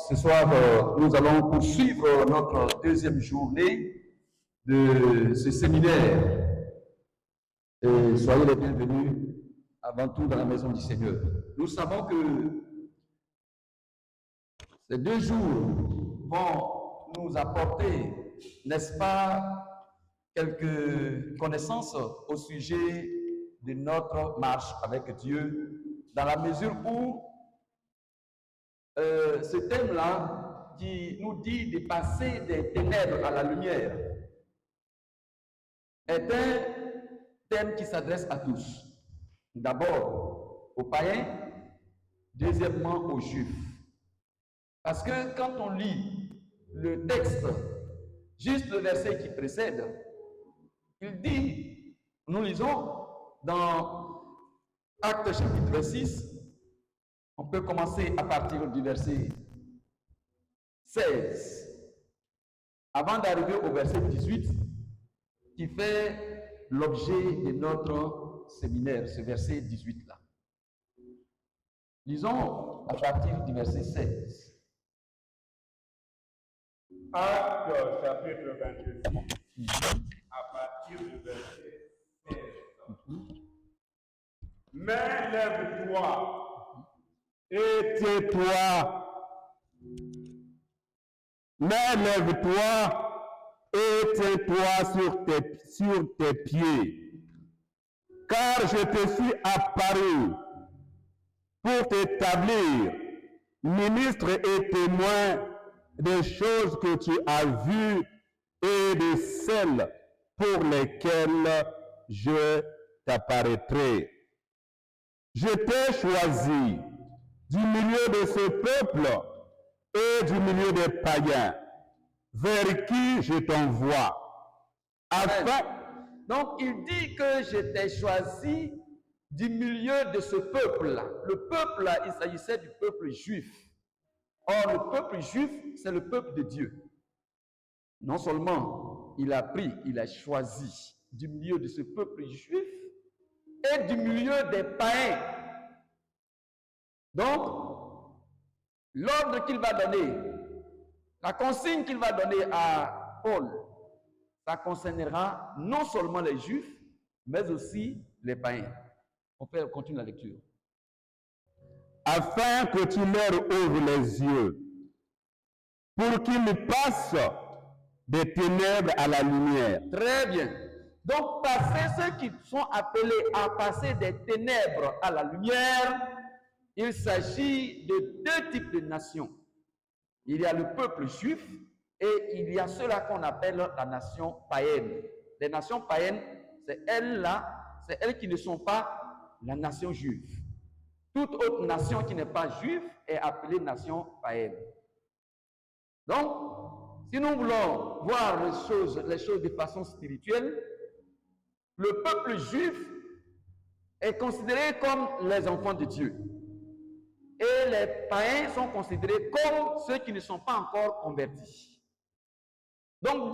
ce soir, nous allons poursuivre notre deuxième journée de ce séminaire. Et soyez les bienvenus avant tout dans la maison du Seigneur. Nous savons que ces 2 jours vont nous apporter, n'est-ce pas, quelques connaissances au sujet de notre marche avec Dieu, dans la mesure où ce thème-là qui nous dit de passer des ténèbres à la lumière est un thème qui s'adresse à tous. D'abord aux païens, deuxièmement aux juifs. Parce que quand on lit le texte, juste le verset qui précède, il dit, nous lisons dans Actes chapitre 6, on peut commencer à partir du verset 16, avant d'arriver au verset 18, qui fait l'objet de notre séminaire, ce verset 18-là. Lisons à partir du verset 16. Actes chapitre 26, à partir du verset 16. Mais lève-toi et tais-toi. Mais lève-toi et tais-toi sur tes pieds. Car je te suis apparu pour t'établir ministre et témoin des choses que tu as vues et de celles pour lesquelles je t'apparaîtrai. Je t'ai choisi du milieu de ce peuple et du milieu des païens, vers qui je t'envoie. Donc, il dit que je t'ai choisi du milieu de ce peuple-là. Le peuple-là, il s'agissait du peuple juif. Or, le peuple juif, c'est le peuple de Dieu. Non seulement il a pris, il a choisi du milieu de ce peuple juif et du milieu des païens. Donc, l'ordre qu'il va donner, la consigne qu'il va donner à Paul, ça concernera non seulement les juifs, mais aussi les païens. On peut continuer la lecture. Afin que tu leur ouvres les yeux, pour qu'ils passent des ténèbres à la lumière. Très bien. Donc, passer ceux qui sont appelés à passer des ténèbres à la lumière, il s'agit de 2 types de nations. Il y a le peuple juif et il y a ceux-là qu'on appelle la nation païenne. Les nations païennes, c'est elles qui ne sont pas la nation juive. Toute autre nation qui n'est pas juive est appelée nation païenne. Donc, si nous voulons voir les choses de façon spirituelle, le peuple juif est considéré comme les enfants de Dieu. Et les païens sont considérés comme ceux qui ne sont pas encore convertis. Donc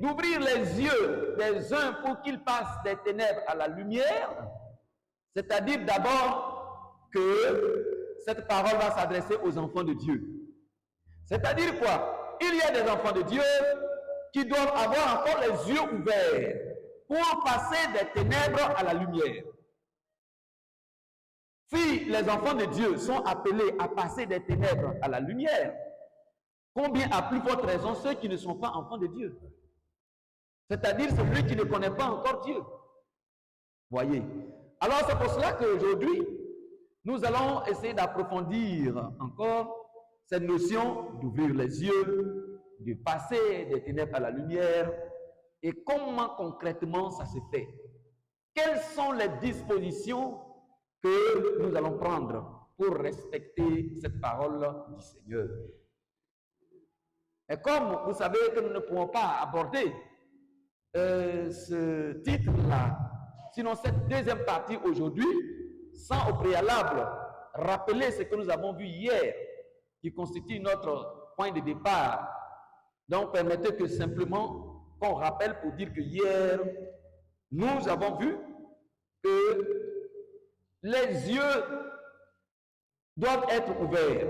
d'ouvrir les yeux des uns pour qu'ils passent des ténèbres à la lumière, c'est-à-dire d'abord que cette parole va s'adresser aux enfants de Dieu. C'est-à-dire quoi? Il y a des enfants de Dieu qui doivent avoir encore les yeux ouverts pour passer des ténèbres à la lumière. Si les enfants de Dieu sont appelés à passer des ténèbres à la lumière, combien à plus forte raison ceux qui ne sont pas enfants de Dieu? C'est-à-dire celui qui ne connaît pas encore Dieu. Voyez. Alors c'est pour cela qu'aujourd'hui, nous allons essayer d'approfondir encore cette notion d'ouvrir les yeux, de passer des ténèbres à la lumière, et comment concrètement ça se fait. Quelles sont les dispositions que nous allons prendre pour respecter cette parole du Seigneur. Et comme vous savez que nous ne pouvons pas aborder ce titre-là, sinon cette deuxième partie aujourd'hui, sans au préalable rappeler ce que nous avons vu hier, qui constitue notre point de départ. Donc permettez que simplement qu'on rappelle pour dire que hier, nous avons vu que les yeux doivent être ouverts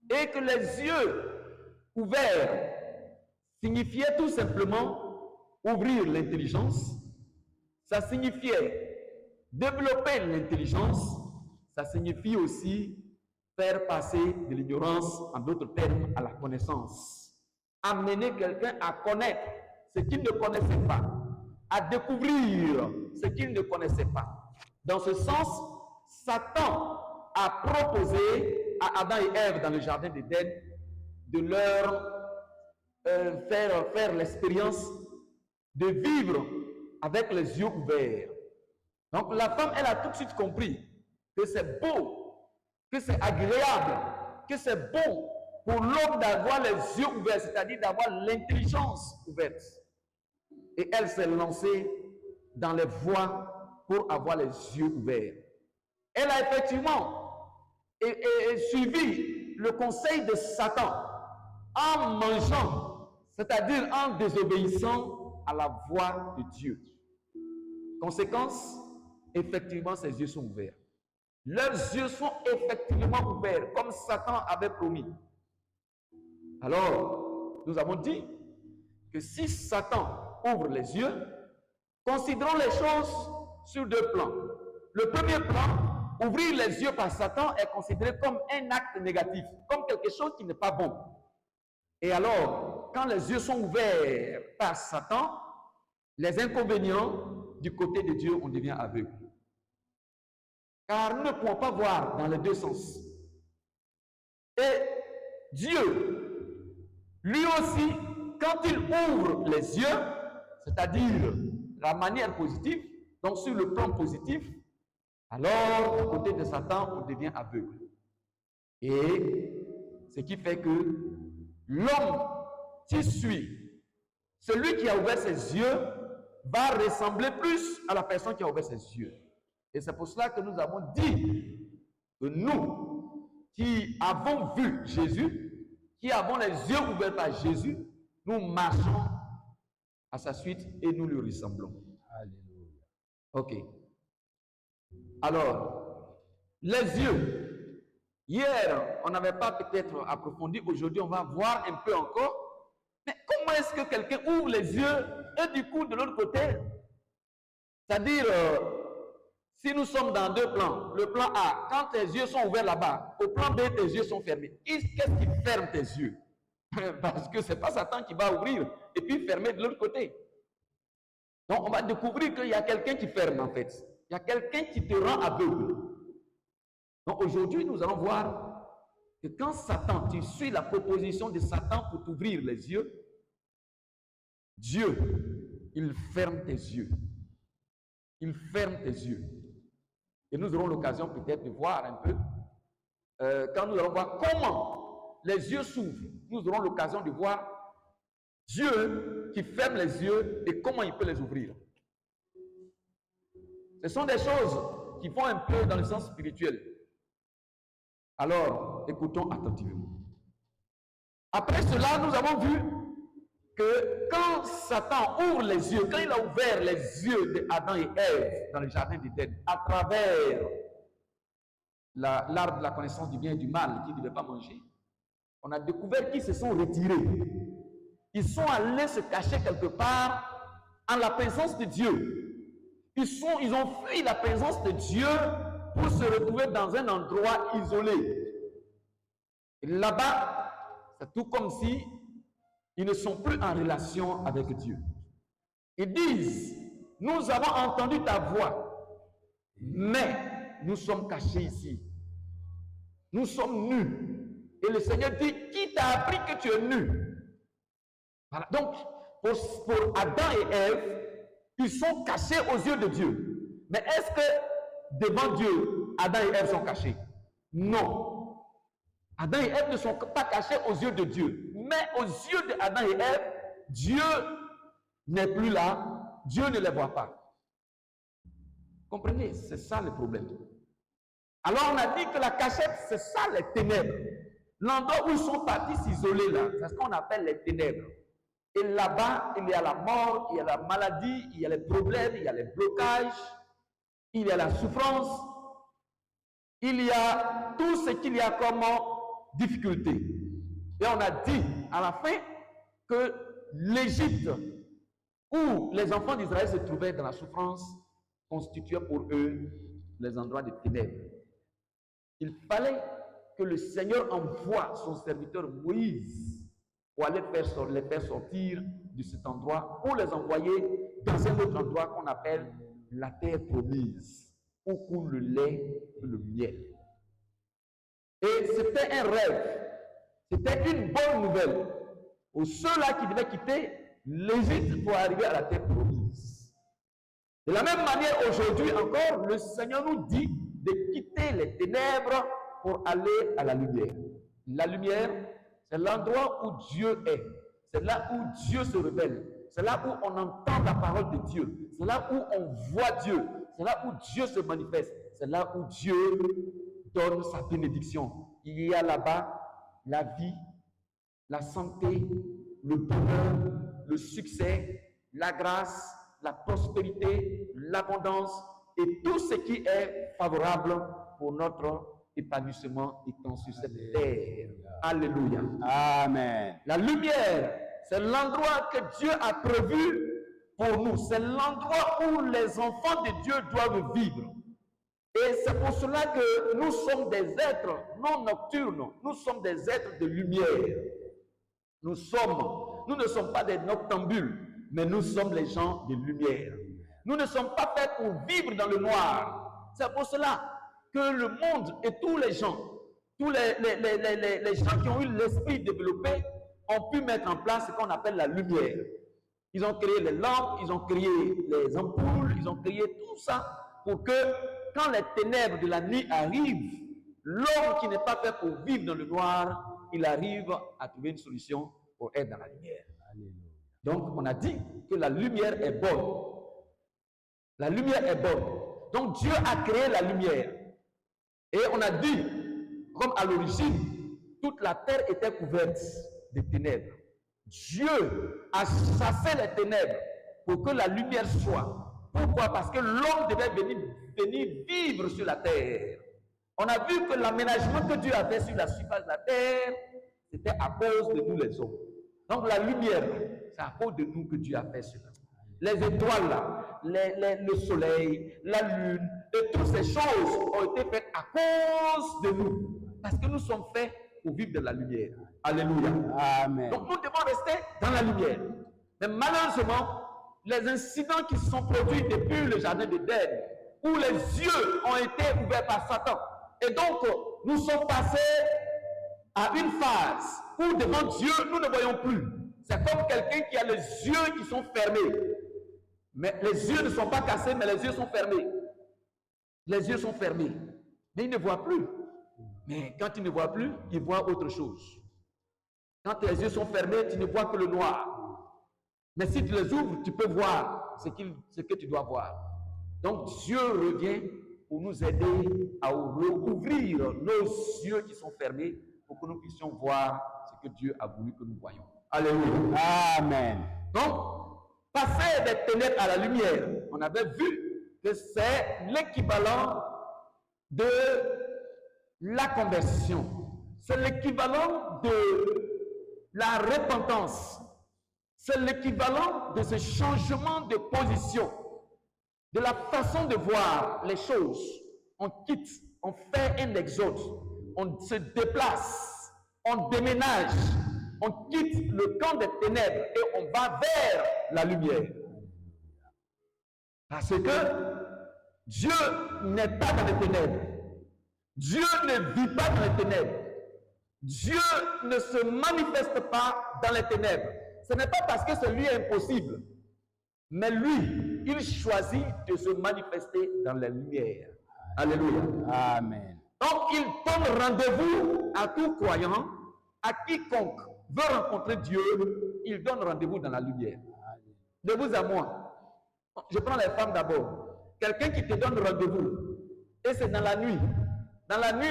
Et que les yeux ouverts signifiait tout simplement ouvrir l'intelligence. Ça signifiait développer l'intelligence. Ça signifie aussi faire passer de l'ignorance, en d'autres termes, à la connaissance. Amener quelqu'un à connaître ce qu'il ne connaissait pas, à découvrir ce qu'il ne connaissait pas. Dans ce sens, Satan a proposé à Adam et Ève dans le jardin d'Éden de leur faire l'expérience de vivre avec les yeux ouverts. Donc la femme, elle a tout de suite compris que c'est beau, que c'est agréable, que c'est bon pour l'homme d'avoir les yeux ouverts, c'est-à-dire d'avoir l'intelligence ouverte. Et elle s'est lancée dans les voies pour avoir les yeux ouverts. Elle a effectivement suivi le conseil de Satan en mangeant, c'est-à-dire en désobéissant à la voix de Dieu. Conséquence, effectivement, ses yeux sont ouverts. Leurs yeux sont effectivement ouverts, comme Satan avait promis. Alors, nous avons dit que si Satan ouvre les yeux, considérons les choses sur deux plans. Le premier plan, ouvrir les yeux par Satan est considéré comme un acte négatif, comme quelque chose qui n'est pas bon. Et alors, quand les yeux sont ouverts par Satan, les inconvénients du côté de Dieu, on devient aveugle. Car nous ne pouvons pas voir dans les deux sens. Et Dieu, lui aussi, quand il ouvre les yeux, c'est-à-dire la manière positive, donc sur le plan positif, alors du côté de Satan, on devient aveugle. Et ce qui fait que l'homme qui suit, celui qui a ouvert ses yeux, va ressembler plus à la personne qui a ouvert ses yeux. Et c'est pour cela que nous avons dit que nous, qui avons vu Jésus, qui avons les yeux ouverts par Jésus, nous marchons à sa suite et nous lui ressemblons. Alléluia. Ok. Alors, les yeux. Hier, on n'avait pas peut-être approfondi. Aujourd'hui, on va voir un peu encore. Mais comment est-ce que quelqu'un ouvre les yeux et du coup, de l'autre côté, c'est-à-dire, si nous sommes dans deux plans, le plan A, quand tes yeux sont ouverts là-bas, au plan B, tes yeux sont fermés. Qu'est-ce qui ferme tes yeux? Parce que ce n'est pas Satan qui va ouvrir et puis fermer de l'autre côté. Donc, on va découvrir qu'il y a quelqu'un qui ferme en fait. Il y a quelqu'un qui te rend aveugle. Donc, aujourd'hui, nous allons voir que quand Satan, tu suis la proposition de Satan pour t'ouvrir les yeux, Dieu, il ferme tes yeux. Il ferme tes yeux. Et nous aurons l'occasion peut-être de voir un peu, quand nous allons voir comment les yeux s'ouvrent, nous aurons l'occasion de voir Dieu qui ferme les yeux et comment il peut les ouvrir. Ce sont des choses qui vont un peu dans le sens spirituel. Alors, écoutons attentivement. Après cela, nous avons vu que quand Satan ouvre les yeux, quand il a ouvert les yeux d'Adam et Ève dans le jardin d'Éden, à travers l'arbre de la connaissance du bien et du mal qu'ils ne devaient pas manger, on a découvert qu'ils se sont retirés. Ils sont allés se cacher quelque part en la présence de Dieu. Ils ont fui la présence de Dieu pour se retrouver dans un endroit isolé. Et là-bas, c'est tout comme si ils ne sont plus en relation avec Dieu. Ils disent, nous avons entendu ta voix, mais nous sommes cachés ici. Nous sommes nus. Et le Seigneur dit, qui t'a appris que tu es nu? Voilà. Donc, pour Adam et Ève, ils sont cachés aux yeux de Dieu. Mais est-ce que devant Dieu, Adam et Ève sont cachés? Non. Adam et Ève ne sont pas cachés aux yeux de Dieu. Mais aux yeux d'Adam et Ève, Dieu n'est plus là. Dieu ne les voit pas. Comprenez? C'est ça le problème. Alors on a dit que la cachette, c'est ça les ténèbres. L'endroit où ils sont partis s'isoler là, c'est ce qu'on appelle les ténèbres. Et là-bas, il y a la mort, il y a la maladie, il y a les problèmes, il y a les blocages, il y a la souffrance, il y a tout ce qu'il y a comme difficulté. Et on a dit à la fin que l'Égypte, où les enfants d'Israël se trouvaient dans la souffrance, constituait pour eux les endroits de ténèbres. Il fallait que le Seigneur envoie son serviteur Moïse pour aller les faire sortir de cet endroit, pour les envoyer dans un autre endroit qu'on appelle la terre promise, où coule le lait et le miel. Et c'était un rêve, c'était une bonne nouvelle pour ceux-là qui devaient quitter l'Égypte pour arriver à la terre promise. De la même manière, aujourd'hui encore, le Seigneur nous dit de quitter les ténèbres pour aller à la lumière. La lumière, c'est l'endroit où Dieu est. C'est là où Dieu se révèle. C'est là où on entend la parole de Dieu. C'est là où on voit Dieu. C'est là où Dieu se manifeste. C'est là où Dieu donne sa bénédiction. Il y a là-bas la vie, la santé, le bonheur, le succès, la grâce, la prospérité, l'abondance et tout ce qui est favorable pour notre épanouissement étant sur cette terre. Alléluia. Amen. La lumière, c'est l'endroit que Dieu a prévu pour nous. C'est l'endroit où les enfants de Dieu doivent vivre. Et c'est pour cela que nous sommes des êtres non nocturnes. Nous sommes des êtres de lumière. Nous ne sommes pas des noctambules, mais nous sommes les gens de lumière. Nous ne sommes pas faits pour vivre dans le noir. C'est pour cela que le monde et tous les gens, tous les gens qui ont eu l'esprit développé, ont pu mettre en place ce qu'on appelle la lumière. Ils ont créé les lampes, ils ont créé les ampoules, ils ont créé tout ça pour que quand les ténèbres de la nuit arrivent, l'homme qui n'est pas fait pour vivre dans le noir, il arrive à trouver une solution pour être dans la lumière. Donc, on a dit que la lumière est bonne. La lumière est bonne. Donc, Dieu a créé la lumière. Et on a dit, comme à l'origine, toute la terre était couverte de ténèbres. Dieu a chassé les ténèbres pour que la lumière soit. Pourquoi? Parce que l'homme devait venir vivre sur la terre. On a vu que l'aménagement que Dieu a fait sur la surface de la terre, c'était à cause de nous les hommes. Donc la lumière, c'est à cause de nous que Dieu a fait cela. Les étoiles, là, le soleil, la lune, et toutes ces choses ont été faites à cause de nous. Parce que nous sommes faits pour vivre de la lumière. Alléluia. Amen. Donc nous devons rester dans la lumière. Mais malheureusement, les incidents qui se sont produits depuis le jardin d'Éden, où les yeux ont été ouverts par Satan, et donc nous sommes passés à une phase où devant Dieu, nous ne voyons plus. C'est comme quelqu'un qui a les yeux qui sont fermés. Mais les yeux ne sont pas cassés, mais les yeux sont fermés. Les yeux sont fermés. Mais il ne voit plus. Mais quand il ne voit plus, il voit autre chose. Quand tes yeux sont fermés, tu ne vois que le noir. Mais si tu les ouvres, tu peux voir ce que tu dois voir. Donc Dieu revient pour nous aider à ouvrir nos yeux qui sont fermés pour que nous puissions voir ce que Dieu a voulu que nous voyions. Alléluia. Amen. Donc, passer des ténèbres à la lumière, on avait vu que c'est l'équivalent de la conversion. C'est l'équivalent de la repentance. C'est l'équivalent de ce changement de position, de la façon de voir les choses. On quitte, on fait un exode, on se déplace, on déménage, on quitte le camp des ténèbres et on va vers la lumière. Parce que Dieu n'est pas dans les ténèbres. Dieu ne vit pas dans les ténèbres. Dieu ne se manifeste pas dans les ténèbres. Ce n'est pas parce que c'est lui impossible. Mais lui, il choisit de se manifester dans la lumière. Alléluia. Amen. Donc, il donne rendez-vous à tout croyant, à quiconque veut rencontrer Dieu, il donne rendez-vous dans la lumière. De vous à moi. Je prends les femmes d'abord. Quelqu'un qui te donne rendez-vous, et c'est dans la nuit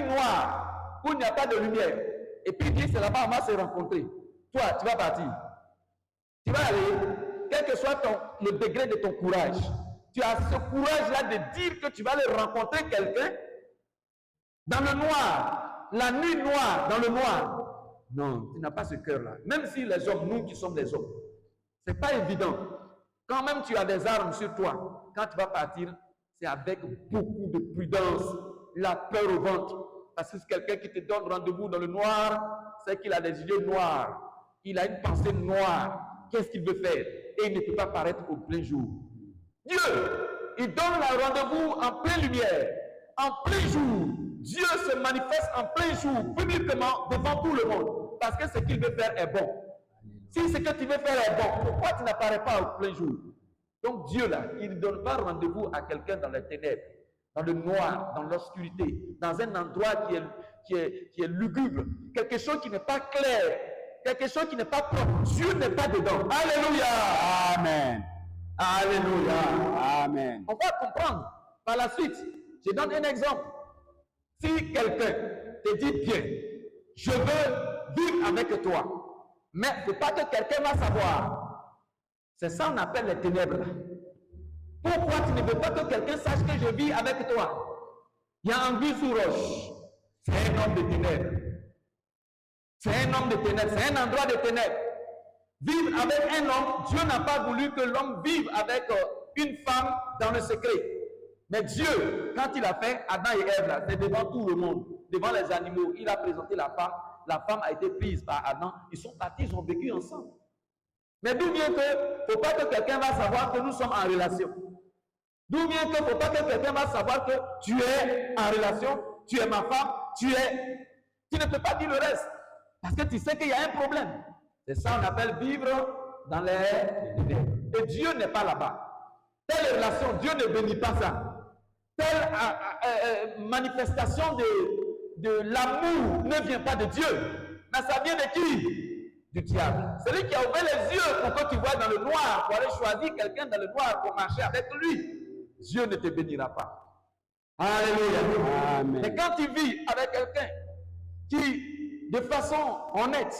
noire, où il n'y a pas de lumière, et puis il dit c'est là-bas, on va se rencontrer. Toi, tu vas partir. Tu vas aller, quel que soit le degré de ton courage, tu as ce courage-là de dire que tu vas aller rencontrer quelqu'un dans le noir, la nuit noire, dans le noir. Non, tu n'as pas ce cœur-là. Même si les hommes, nous qui sommes des hommes, c'est pas évident. Quand même tu as des armes sur toi, quand tu vas partir, c'est avec beaucoup de prudence, la peur au ventre. Parce que c'est quelqu'un qui te donne rendez-vous dans le noir, c'est qu'il a des yeux noirs, il a une pensée noire. Qu'est-ce qu'il veut faire? Et il ne peut pas paraître au plein jour. Dieu, il donne le rendez-vous en pleine lumière, en plein jour. Dieu se manifeste en plein jour, publiquement, devant tout le monde. Parce que ce qu'il veut faire est bon. Si ce que tu veux faire est bon, pourquoi tu n'apparais pas au plein jour? Donc Dieu là, il ne donne pas rendez-vous à quelqu'un dans les ténèbres, dans le noir, dans l'obscurité, dans un endroit qui est lugubre, quelque chose qui n'est pas clair, quelque chose qui n'est pas propre. Dieu n'est pas dedans. Alléluia. Amen. Alléluia. Amen. On va comprendre par la suite. Je donne un exemple. Si quelqu'un te dit bien, je veux vivre avec toi, mais il ne faut pas que quelqu'un va savoir. C'est ça qu'on appelle les ténèbres. Pourquoi tu ne veux pas que quelqu'un sache que je vis avec toi? Il y a Anguille sous roche. C'est un homme de ténèbres. C'est un homme de ténèbres. C'est un endroit de ténèbres. Vivre avec un homme, Dieu n'a pas voulu que l'homme vive avec une femme dans le secret. Mais Dieu, quand il a fait Adam et Ève, c'est devant tout le monde, devant les animaux. Il a présenté la femme. La femme a été prise par Adam. Ils sont partis, ils ont vécu ensemble. Mais d'où vient que, il ne faut pas que quelqu'un va savoir que nous sommes en relation. D'où vient que, il ne faut pas que quelqu'un va savoir que tu es en relation, tu es ma femme, tu ne peux pas dire le reste. Parce que tu sais qu'il y a un problème. C'est ça qu'on appelle vivre dans les ténèbres. Et Dieu n'est pas là-bas. Telle relation, Dieu ne bénit pas ça. Telle manifestation de l'amour ne vient pas de Dieu. Mais ça vient de qui? Du diable. Celui qui a ouvert les yeux pour que tu vois dans le noir, pour aller choisir quelqu'un dans le noir pour marcher avec lui. Dieu ne te bénira pas. Alléluia. Amen. Mais quand tu vis avec quelqu'un qui, de façon honnête,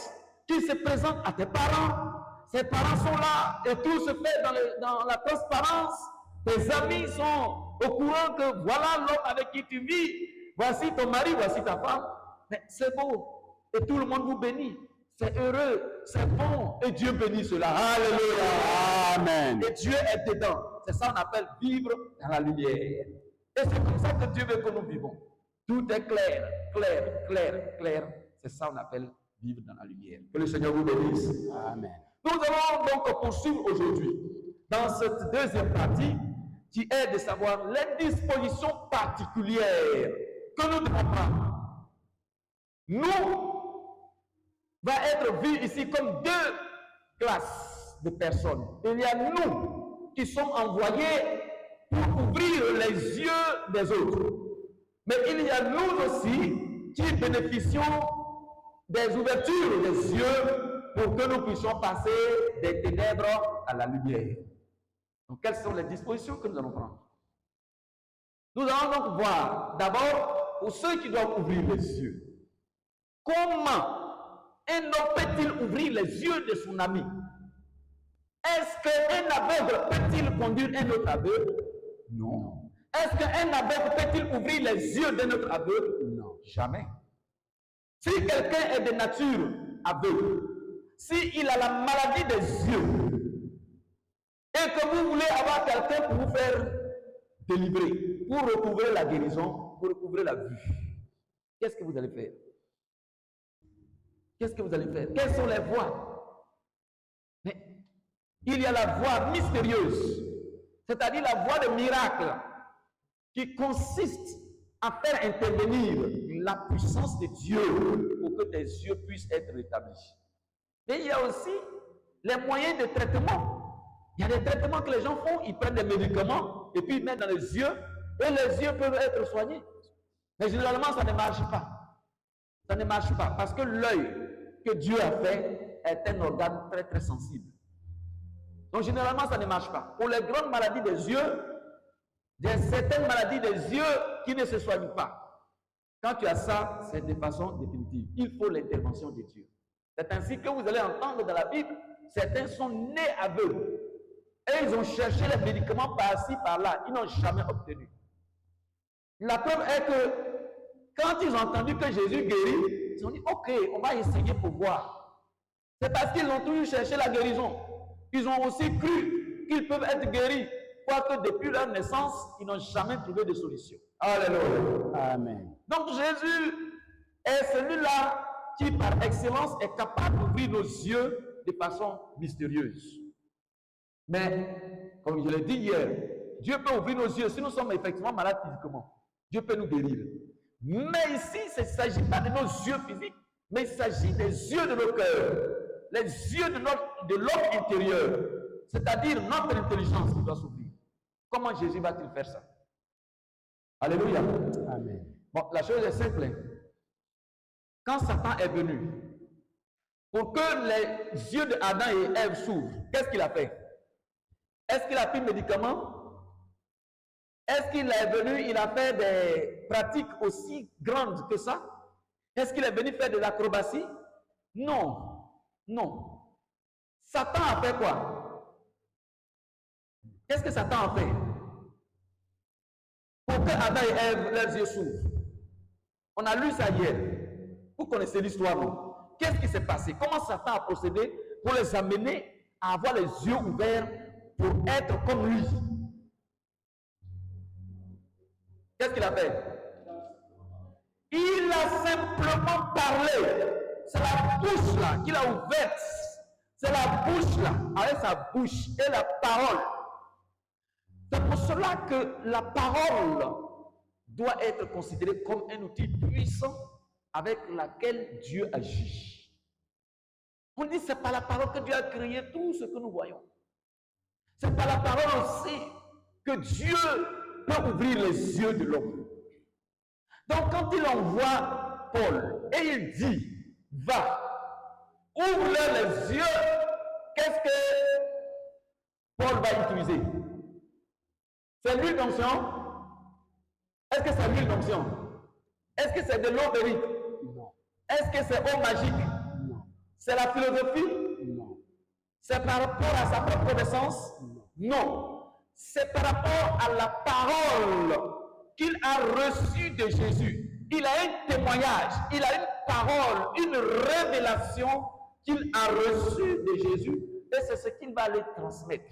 qui se présente à tes parents, ses parents sont là et tout se fait dans la transparence, tes amis sont au courant que voilà l'homme avec qui tu vis, voici ton mari, voici ta femme, mais c'est beau et tout le monde vous bénit. C'est heureux, c'est bon et Dieu bénit cela. Alléluia. Amen. Et Dieu est dedans. C'est ça qu'on appelle vivre dans la lumière. Et c'est comme ça que Dieu veut que nous vivons. Tout est clair, clair, clair, clair. C'est ça qu'on appelle vivre dans la lumière. Que le Seigneur vous bénisse. Amen. Nous allons donc poursuivre aujourd'hui dans cette deuxième partie qui est de savoir les dispositions particulières que nous devons prendre. Nous va être vu ici comme deux classes de personnes. Il y a nous qui sommes envoyés pour ouvrir les yeux des autres. Mais il y a nous aussi qui bénéficions des ouvertures des yeux pour que nous puissions passer des ténèbres à la lumière. Donc, quelles sont les dispositions que nous allons prendre? Nous allons donc voir, d'abord, pour ceux qui doivent ouvrir les yeux, comment un homme peut-il ouvrir les yeux de son ami? Est-ce qu'un aveugle peut-il conduire un autre aveugle? Non. Est-ce qu'un aveugle peut-il ouvrir les yeux d'un autre aveugle? Non, jamais. Si quelqu'un est de nature aveugle, s'il a la maladie des yeux, et que vous voulez avoir quelqu'un pour vous faire délivrer, pour recouvrer la guérison, pour recouvrer la vue, qu'est-ce que vous allez faire? Qu'est-ce que vous allez faire? Quelles sont les voies? Mais il y a la voie mystérieuse, c'est-à-dire la voie de miracle, qui consiste à faire intervenir la puissance de Dieu pour que tes yeux puissent être rétablis. Mais il y a aussi les moyens de traitement. Il y a des traitements que les gens font, ils prennent des médicaments et puis ils mettent dans les yeux et les yeux peuvent être soignés. Mais généralement, ça ne marche pas. Ça ne marche pas parce que l'œil que Dieu a fait est un organe très très sensible. Donc généralement, ça ne marche pas. Pour les grandes maladies des yeux, il y a certaines maladies des yeux qui ne se soignent pas. Quand tu as ça, c'est de façon définitive. Il faut l'intervention de Dieu. C'est ainsi que vous allez entendre dans la Bible, certains sont nés aveugles. Et ils ont cherché les médicaments par-ci, par-là. Ils n'ont jamais obtenu. La preuve est que quand ils ont entendu que Jésus guérit, ils ont dit, ok, on va essayer pour voir. C'est parce qu'ils ont toujours cherché la guérison. Ils ont aussi cru qu'ils peuvent être guéris, quoique depuis leur naissance, ils n'ont jamais trouvé de solution. Alléluia. Amen. Donc Jésus est celui-là qui, par excellence, est capable d'ouvrir nos yeux de façon mystérieuse. Mais, comme je l'ai dit hier, Dieu peut ouvrir nos yeux si nous sommes effectivement malades physiquement. Dieu peut nous guérir. Mais ici, il ne s'agit pas de nos yeux physiques, mais il s'agit des yeux de nos cœurs, les yeux de l'homme intérieur, c'est-à-dire notre intelligence qui doit s'ouvrir. Comment Jésus va-t-il faire ça? Alléluia. Amen. Bon, la chose est simple. Quand Satan est venu, pour que les yeux d'Adam et Ève s'ouvrent, qu'est-ce qu'il a fait? Est-ce qu'il a pris le médicament? Est-ce qu'il est venu, il a fait des pratiques aussi grandes que ça? Est-ce qu'il est venu faire de l'acrobatie? Non. Non. Satan a fait quoi? Qu'est-ce que Satan a fait? Pour que Adam et Ève, leurs yeux s'ouvrent. On a lu ça hier. Vous connaissez l'histoire, non? Qu'est-ce qui s'est passé? Comment Satan a procédé pour les amener à avoir les yeux ouverts pour être comme lui? Qu'est-ce qu'il a fait? Il a simplement parlé. C'est la bouche là qu'il a ouverte. C'est la bouche là, avec sa bouche et la parole. C'est pour cela que la parole doit être considérée comme un outil puissant avec laquelle Dieu agit. On dit c'est par la parole que Dieu a créé tout ce que nous voyons. C'est par la parole aussi que Dieu peut ouvrir les yeux de l'homme. Donc quand il envoie Paul et il dit, va, ouvre-leur les yeux, qu'est-ce que Paul va utiliser? C'est l'huile d'onction? Est-ce que c'est l'huile d'onction? Est-ce que c'est de l'eau vérite? Non. Est-ce que c'est eau magique? Non. C'est la philosophie? Non. C'est par rapport à sa propre connaissance? Non. C'est par rapport à la parole qu'il a reçue de Jésus. Il a un témoignage, il a une parole, une révélation qu'il a reçue de Jésus et c'est ce qu'il va aller transmettre.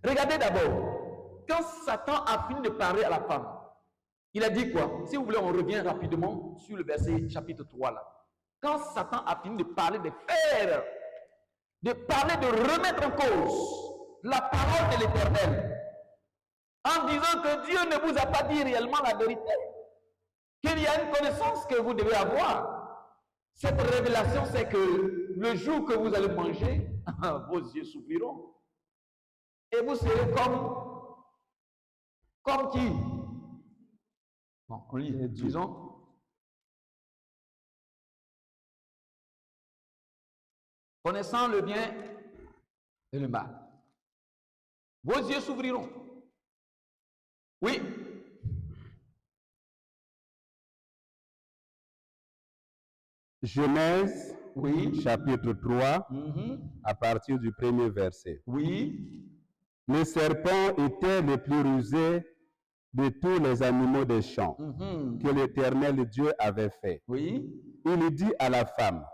Regardez d'abord, quand Satan a fini de parler à la femme, il a dit quoi? Si vous voulez, on revient rapidement sur le verset chapitre 3 là. Quand Satan a fini de parler de faire, de parler de remettre en cause la parole de l'Éternel, en disant que Dieu ne vous a pas dit réellement la vérité, qu'il y a une connaissance que vous devez avoir. Cette révélation, c'est que le jour que vous allez manger, vos yeux s'ouvriront. Et vous serez comme qui? Bon, on lit, disons. Connaissant le bien et le mal. Vos yeux s'ouvriront. Oui. Genèse, Oui. chapitre 3, à partir du premier verset. Oui. Le serpent était le plus rusé de tous les animaux des champs que l'Éternel Dieu avait fait. Oui. Il dit à la femme,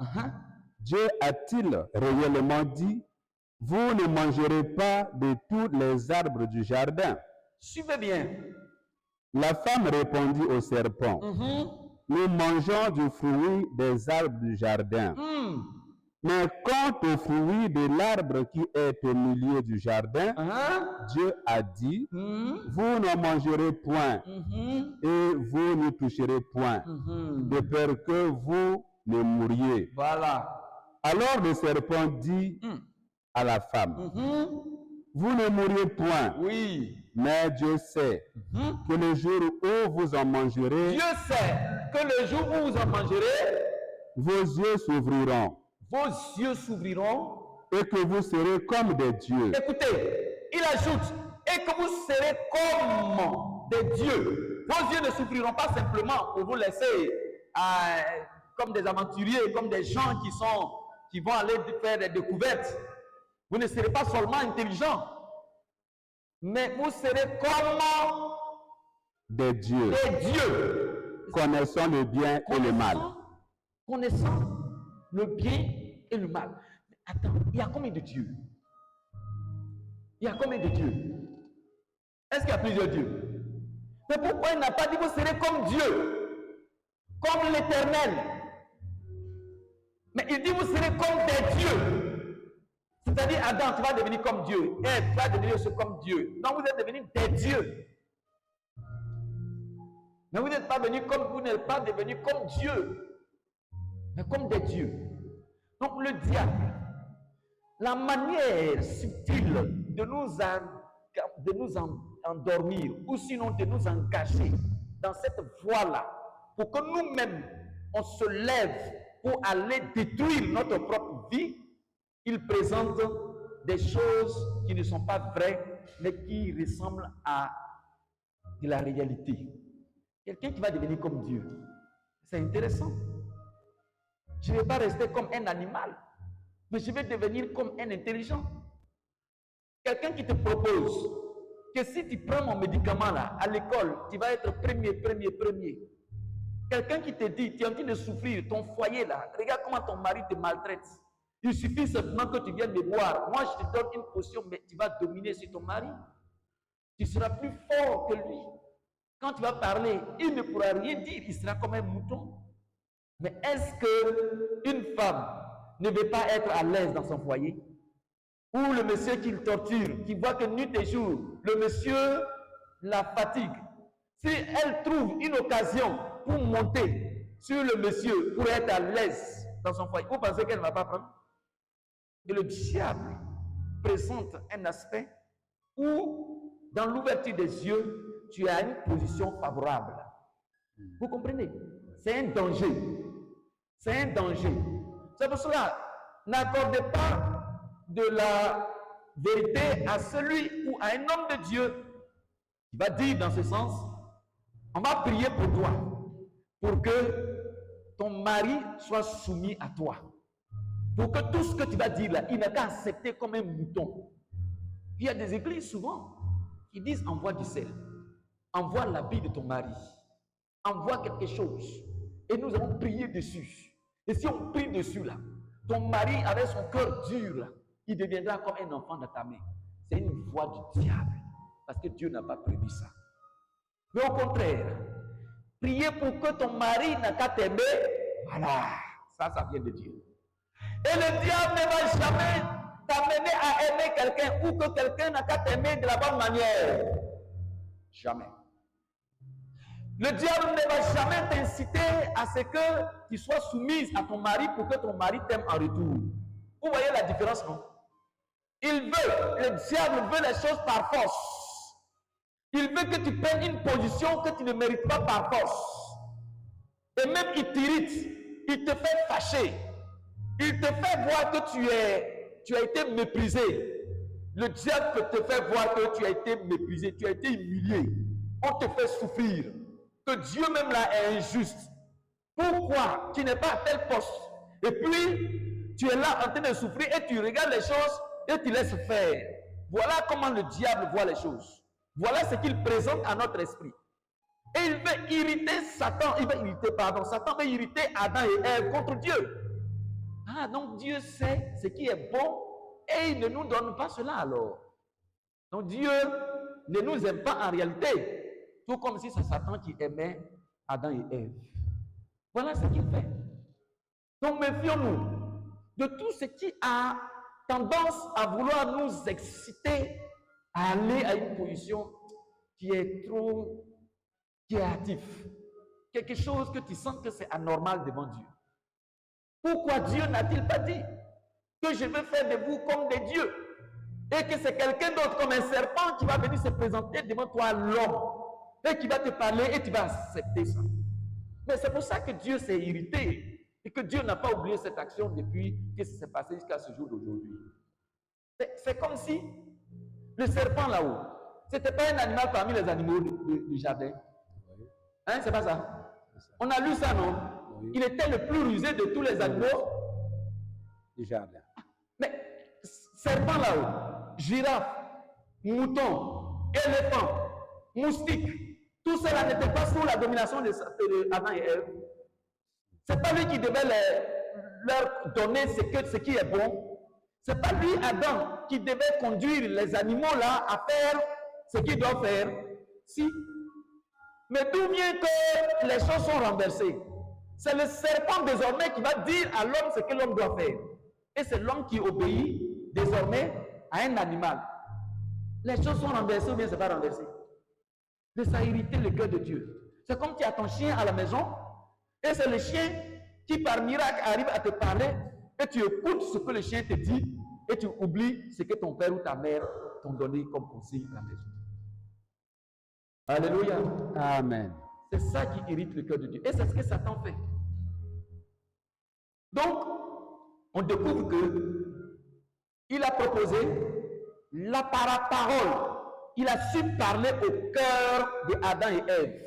Dieu a-t-il réellement dit, vous ne mangerez pas de tous les arbres du jardin? Suivez bien. La femme répondit au serpent, nous mangeons du fruit des arbres du jardin. Mais quant au fruit de l'arbre qui est au milieu du jardin, Dieu a dit, vous n'en mangerez point et vous n'y toucherez point, de peur que vous ne mouriez. Voilà. Alors le serpent dit à la femme, vous ne mourrez point, Oui. mais Dieu sait que le jour où vous en mangerez, Dieu sait que le jour où vous en mangerez, vos yeux s'ouvriront vos yeux s'ouvriront. et que vous serez comme des dieux. Écoutez, il ajoute, et que vous serez comme des dieux. Vos yeux ne s'ouvriront pas simplement pour vous laisser comme des aventuriers, comme des gens qui vont aller faire des découvertes. Vous ne serez pas seulement intelligents, mais vous serez comme des dieux, connaissant le bien et le mal. Connaissant le bien et le mal. Mais attends, il y a combien de dieux? Il y a combien de dieux? Est-ce qu'il y a plusieurs dieux? Mais pourquoi il n'a pas dit vous serez comme Dieu, comme l'Éternel? Mais il dit vous serez comme des dieux. C'est-à-dire, Adam, tu vas devenir comme Dieu. Ève, tu vas devenir aussi comme Dieu. Donc vous êtes devenus des dieux. Mais vous n'êtes pas venus comme, vous n'êtes pas devenus comme Dieu, mais comme des dieux. Donc le diable, la manière subtile de nous endormir, ou sinon de nous engager dans cette voie-là, pour que nous-mêmes, on se lève pour aller détruire notre propre vie, il présente des choses qui ne sont pas vraies, mais qui ressemblent à de la réalité. Quelqu'un qui va devenir comme Dieu, c'est intéressant. Je ne vais pas rester comme un animal, mais je vais devenir comme un intelligent. Quelqu'un qui te propose que si tu prends mon médicament là, à l'école, tu vas être premier. Quelqu'un qui te dit, tu es en train de souffrir, ton foyer là, regarde comment ton mari te maltraite. Il suffit simplement que tu viennes me voir. Moi, je te donne une potion, mais tu vas dominer sur ton mari. Tu seras plus fort que lui. Quand tu vas parler, il ne pourra rien dire, il sera comme un mouton. Mais est-ce qu'une femme ne veut pas être à l'aise dans son foyer? Ou le monsieur qui le torture, qui voit que nuit et jour, le monsieur la fatigue. Si elle trouve une occasion pour monter sur le monsieur, pour être à l'aise dans son foyer, vous pensez qu'elle ne va pas prendre? Et le diable présente un aspect où, dans l'ouverture des yeux, tu as une position favorable. Vous comprenez? C'est un danger. C'est un danger. C'est pour cela, n'accordez pas de la vérité à celui ou à un homme de Dieu qui va dire dans ce sens, on va prier pour toi, pour que ton mari soit soumis à toi. Pour que tout ce que tu vas dire là, il n'a qu'à accepter comme un mouton. Il y a des églises souvent qui disent envoie du sel. Envoie l'habit de ton mari. Envoie quelque chose. Et nous allons prier dessus. Et si on prie dessus là, ton mari avec son cœur dur là, il deviendra comme un enfant dans ta main. C'est une voie du diable. Parce que Dieu n'a pas prévu ça. Mais au contraire, prier pour que ton mari n'a qu'à t'aimer. Voilà. Ça vient de Dieu. Et le diable ne va jamais t'amener à aimer quelqu'un ou que quelqu'un n'a qu'à t'aimer de la bonne manière. Jamais. Le diable ne va jamais t'inciter à ce que tu sois soumise à ton mari pour que ton mari t'aime en retour. Vous voyez la différence, non? Le diable veut les choses par force. Il veut que tu prennes une position que tu ne mérites pas par force. Et même il t'irrite, il te fait fâcher. Il te fait voir que tu as été méprisé. Le diable peut te faire voir que tu as été méprisé, tu as été humilié. On te fait souffrir. Que Dieu même là est injuste. Pourquoi tu n'es pas à tel poste? Et puis, tu es là en train de souffrir et tu regardes les choses et tu laisses faire. Voilà comment le diable voit les choses. Voilà ce qu'il présente à notre esprit. Et il veut irriter Satan. Satan veut irriter Adam et Ève contre Dieu. Ah, donc Dieu sait ce qui est bon et il ne nous donne pas cela alors. Donc Dieu ne nous aime pas en réalité. Tout comme si c'est Satan qui aimait Adam et Ève. Voilà ce qu'il fait. Donc méfions-nous de tout ce qui a tendance à vouloir nous exciter à aller à une position qui est trop créative. Quelque chose que tu sens que c'est anormal devant Dieu. Pourquoi Dieu n'a-t-il pas dit que je vais faire de vous comme des dieux et que c'est quelqu'un d'autre comme un serpent qui va venir se présenter devant toi, l'homme, et qui va te parler et tu vas accepter ça? Mais c'est pour ça que Dieu s'est irrité et que Dieu n'a pas oublié cette action depuis que ça s'est passé jusqu'à ce jour d'aujourd'hui. C'est comme si le serpent là-haut, ce n'était pas un animal parmi les animaux du jardin. Hein, c'est pas ça? On a lu ça, non? Il était le plus rusé de tous les animaux du jardin. Mais serpent là-haut, girafe, mouton, éléphant, moustique, Tout cela n'était pas sous la domination d'Adam et Ève. Ce n'est pas lui qui devait leur donner ce qui est bon. Ce n'est pas lui, Adam, qui devait conduire les animaux là à faire ce qu'ils doivent faire. Si. Mais d'où vient que les choses sont renversées? C'est le serpent désormais qui va dire à l'homme ce que l'homme doit faire. Et c'est l'homme qui obéit désormais à un animal. Les choses sont renversées ou bien ce n'est pas renversé? Mais ça a irrité le cœur de Dieu. C'est comme tu as ton chien à la maison et c'est le chien qui par miracle arrive à te parler et tu écoutes ce que le chien te dit et tu oublies ce que ton père ou ta mère t'ont donné comme conseil à la maison. Alléluia. Amen. C'est ça qui irrite le cœur de Dieu. Et c'est ce que Satan fait. Donc, on découvre que il a proposé la parole. Il a su parler au cœur d'Adam et Ève.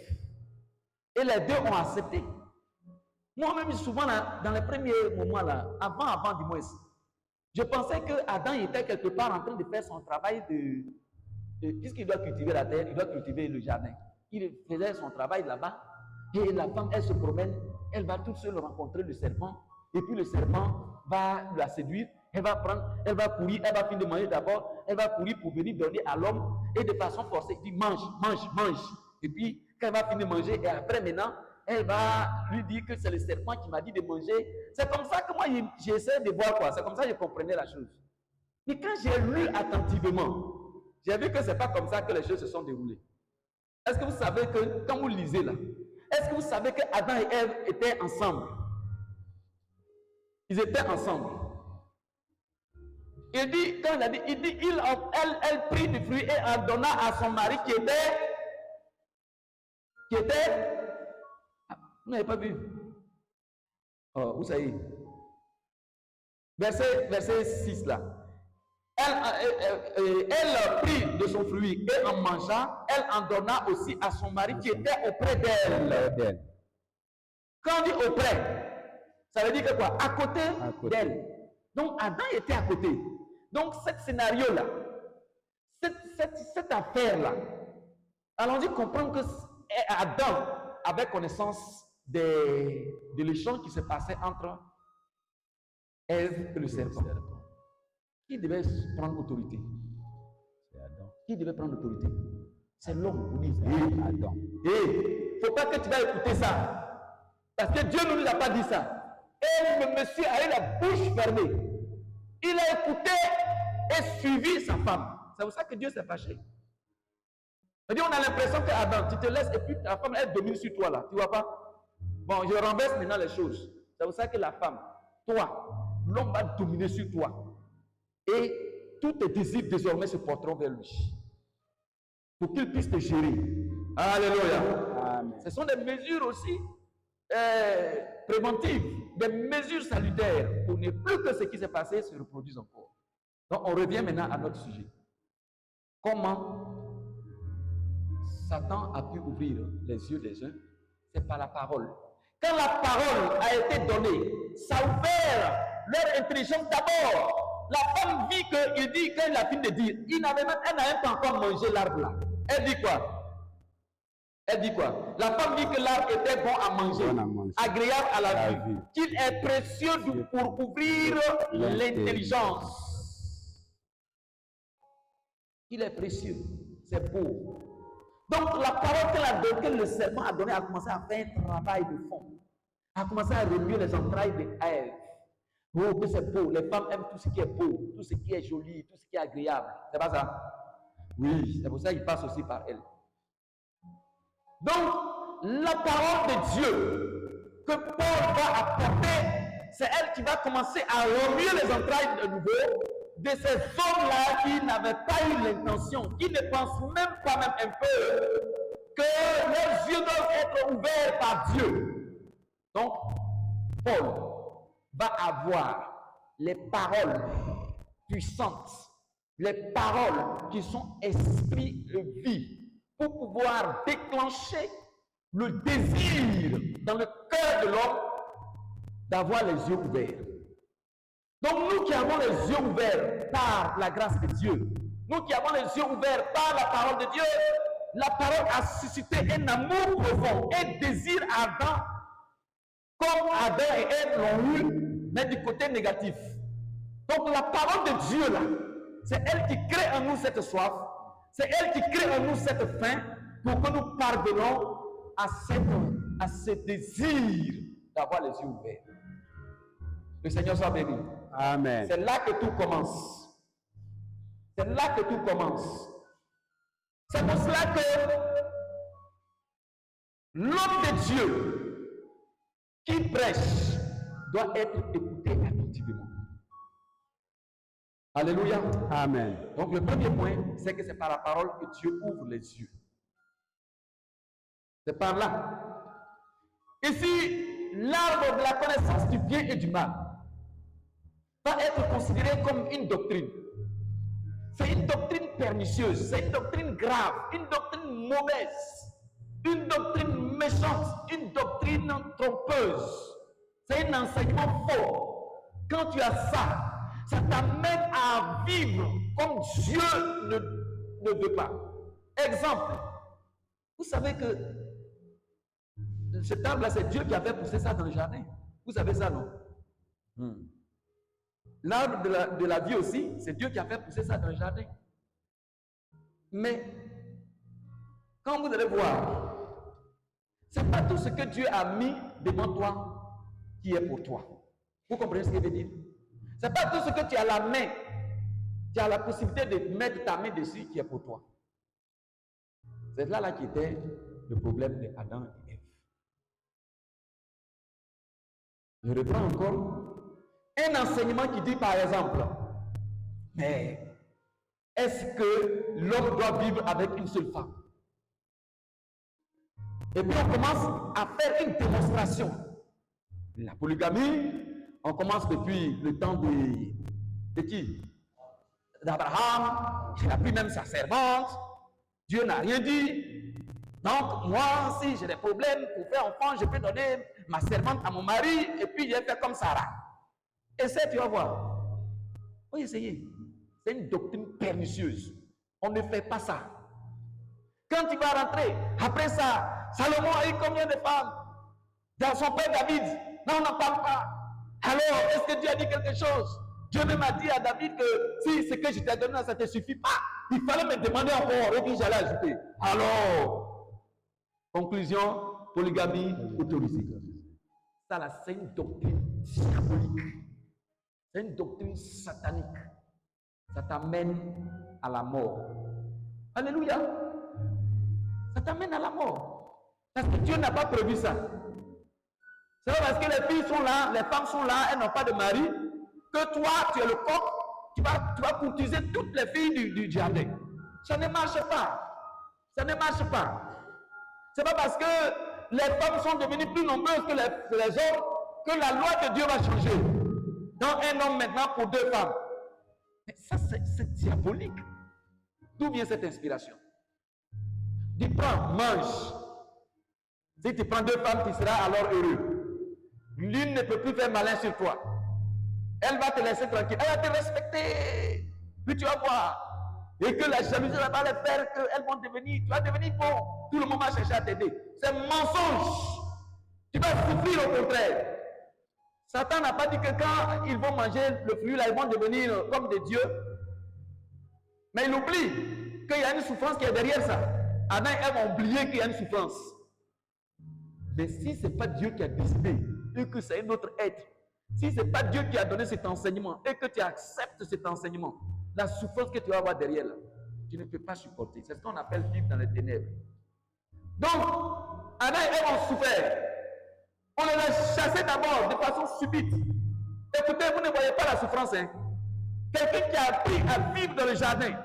Et les deux ont accepté. Moi-même, souvent, là, dans les premiers moments, là, avant du moins, je pensais que Adam était quelque part en train de faire son travail puisqu'il doit cultiver la terre, il doit cultiver le jardin. Il faisait son travail là-bas. Et la femme, elle se promène, elle va toute seule rencontrer le serpent. Et puis le serpent va la séduire. Elle va courir, elle va finir de manger d'abord, elle va courir pour venir donner à l'homme et de façon forcée, il dit mange. Et puis, quand elle va finir de manger, et après maintenant, elle va lui dire que c'est le serpent qui m'a dit de manger. C'est comme ça que moi, j'essaie de voir quoi. C'est comme ça que je comprenais la chose. Mais quand j'ai lu attentivement, j'ai vu que ce n'est pas comme ça que les choses se sont déroulées. Est-ce que vous savez que, quand vous lisez là, est-ce que vous savez que Adam et Ève étaient ensemble? Ils étaient ensemble. Il dit, quand il a dit, elle prit du fruit et en donna à son mari qui était, vous n'avez pas vu? Oh, où ça y est? Verset 6 là. Elle prit de son fruit et en mangea, elle en donna aussi à son mari qui était auprès d'elle. Quand on dit auprès, ça veut dire que quoi? À côté d'elle. Donc Adam était à côté. Donc, ce scénario-là, cette affaire-là, allons-y comprendre que Adam avait connaissance de l'échange qui se passait entre Ève et le serpent. Qui devait prendre autorité? C'est Adam. Qui devait prendre autorité? C'est l'homme, vous dites. Adam. Et il ne faut pas que tu vas écouter ça. Parce que Dieu ne nous a pas dit ça. Et le monsieur a eu la bouche fermée. Il a écouté et suivi sa femme. C'est pour ça que Dieu s'est fâché. C'est-à-dire, on a l'impression que Adam, tu te laisses et puis ta femme, elle domine sur toi là. Tu vois pas? Bon, je renverse maintenant les choses. C'est pour ça que la femme, toi, l'homme va dominer sur toi. Et tous tes désirs désormais se porteront vers lui. Pour qu'il puisse te gérer. Alléluia. Amen. Ce sont des mesures aussi préventives, des mesures salutaires pour ne plus que ce qui s'est passé se reproduise encore. Donc on revient maintenant à notre sujet. Comment Satan a pu ouvrir les yeux des uns? C'est par la parole. Quand la parole a été donnée, ça a ouvert leur intelligence d'abord. La femme vit qu'il dit, quand il a fini de dire, elle n'avait même pas encore mangé l'arbre là. Elle dit quoi? Elle dit quoi? La femme dit que l'arbre était bon à manger, agréable à la vue, qu'il est précieux pour ouvrir l'intelligence. Il est précieux, c'est beau. Donc la parole que le serpent a donnée a commencé à faire un travail de fond, a commencé à remuer les entrailles de Ève. Oh, que c'est beau, les femmes aiment tout ce qui est beau, tout ce qui est joli, tout ce qui est agréable. C'est pas ça? Oui, c'est pour ça qu'il passe aussi par elle. Donc, la parole de Dieu que Paul va apporter, c'est elle qui va commencer à remuer les entrailles de nouveau de ces hommes-là qui n'avaient pas eu l'intention, qui ne pensent même pas un peu que leurs yeux doivent être ouverts par Dieu. Donc, Paul va avoir les paroles puissantes, les paroles qui sont esprit et vie, pour pouvoir déclencher le désir dans le cœur de l'homme d'avoir les yeux ouverts. Donc nous qui avons les yeux ouverts par la grâce de Dieu, nous qui avons les yeux ouverts par la parole de Dieu, la parole a suscité un amour profond, un désir ardent, comme Adam et Ève l'ont eu, mais du côté négatif. Donc la parole de Dieu là, c'est elle qui crée en nous cette soif, c'est elle qui crée en nous cette faim pour que nous parvenons à ce désir d'avoir les yeux ouverts. Le Seigneur soit béni. Amen. C'est là que tout commence. C'est là que tout commence. C'est pour cela que l'homme de Dieu qui prêche doit être écouté attentivement. Alléluia. Amen. Donc le premier point, c'est que c'est par la parole que Dieu ouvre les yeux. C'est par là. Ici, l'arbre de la connaissance du bien et du mal va être considéré comme une doctrine. C'est une doctrine pernicieuse, c'est une doctrine grave, une doctrine mauvaise, une doctrine méchante, une doctrine trompeuse. C'est un enseignement faux. Quand tu as ça, ça t'amène à vivre comme Dieu ne veut pas. Exemple, vous savez que cet arbre-là, c'est Dieu qui avait poussé ça dans le jardin. Vous savez ça, non? L'arbre de la vie aussi, c'est Dieu qui a fait pousser ça dans le jardin. Mais, quand vous allez voir, ce n'est pas tout ce que Dieu a mis devant toi qui est pour toi. Vous comprenez ce que je veux dire? Ce n'est pas tout ce que tu as la main, tu as la possibilité de mettre ta main dessus qui est pour toi. C'est là qui était le problème d'Adam et Ève. Je reprends encore. Un enseignement qui dit par exemple, mais est-ce que l'homme doit vivre avec une seule femme? Et puis on commence à faire une démonstration. La polygamie, on commence depuis le temps de qui? D'Abraham, il a pris même sa servante, Dieu n'a rien dit. Donc moi, si j'ai des problèmes pour faire enfant, je peux donner ma servante à mon mari, et puis je vais faire comme Sarah. Essaie, tu vas voir. Faut essayer. C'est une doctrine pernicieuse. On ne fait pas ça. Quand tu vas rentrer, après ça, Salomon a eu combien de femmes? Dans son père David. Non, on n'en parle pas. Alors, est-ce que Dieu a dit quelque chose? Dieu même a dit à David que si ce que je t'ai donné, ça ne te suffit pas, il fallait me demander encore, et puis j'allais ajouter. Alors, conclusion, polygamie autorisée. Ça là, c'est une doctrine diabolique. C'est une doctrine satanique. Ça t'amène à la mort. Alléluia. Ça t'amène à la mort. Parce que Dieu n'a pas prévu ça. C'est pas parce que les filles sont là, les femmes sont là, elles n'ont pas de mari, que toi, tu es le coq, tu vas courtiser toutes les filles du jardin. Ça ne marche pas. Ça ne marche pas. C'est pas parce que les femmes sont devenues plus nombreuses que les hommes que la loi de Dieu va changer. Donc un homme maintenant pour deux femmes. Mais ça, c'est diabolique. D'où vient cette inspiration? Dis, prends, mange. Si tu prends deux femmes, tu seras alors heureux. L'une ne peut plus faire malin sur toi. Elle va te laisser tranquille. Elle va te respecter. Puis tu vas voir. Et que la jalousie va les faire qu'elles vont devenir, tu vas devenir bon. Tout le monde va chercher à t'aider. C'est mensonge. Tu vas souffrir au contraire. Satan n'a pas dit que quand ils vont manger le fruit, là, ils vont devenir comme des dieux. Mais il oublie qu'il y a une souffrance qui est derrière ça. Adam et Ève ont oublié qu'il y a une souffrance. Mais si ce n'est pas Dieu qui a décidé et que c'est un autre être, si ce n'est pas Dieu qui a donné cet enseignement et que tu acceptes cet enseignement, la souffrance que tu vas avoir derrière là, tu ne peux pas supporter. C'est ce qu'on appelle vivre dans les ténèbres. Donc, Adam et Ève ont souffert. On les a chassés d'abord de façon subite. Écoutez, vous ne voyez pas la souffrance. Hein? Quelqu'un qui a appris à vivre dans le jardin,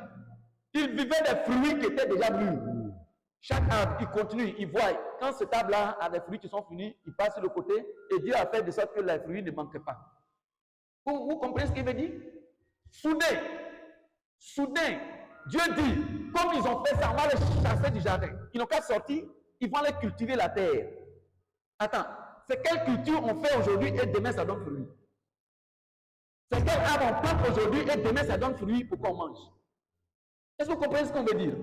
il vivait des fruits qui étaient déjà mûrs. Chaque arbre, il continue, il voit. Quand cet arbre-là a des fruits qui sont finis, il passe sur le côté et Dieu a fait de sorte que les fruits ne manquent pas. Vous comprenez ce qu'il veut dire? Soudain, Dieu dit, comme ils ont fait ça, on va les chasser du jardin. Ils n'ont qu'à sortir, ils vont aller cultiver la terre. Attends, c'est quelle culture on fait aujourd'hui et demain ça donne fruit? C'est quel arbre on plante aujourd'hui et demain ça donne fruit pour qu'on mange? Est-ce que vous comprenez ce qu'on veut dire?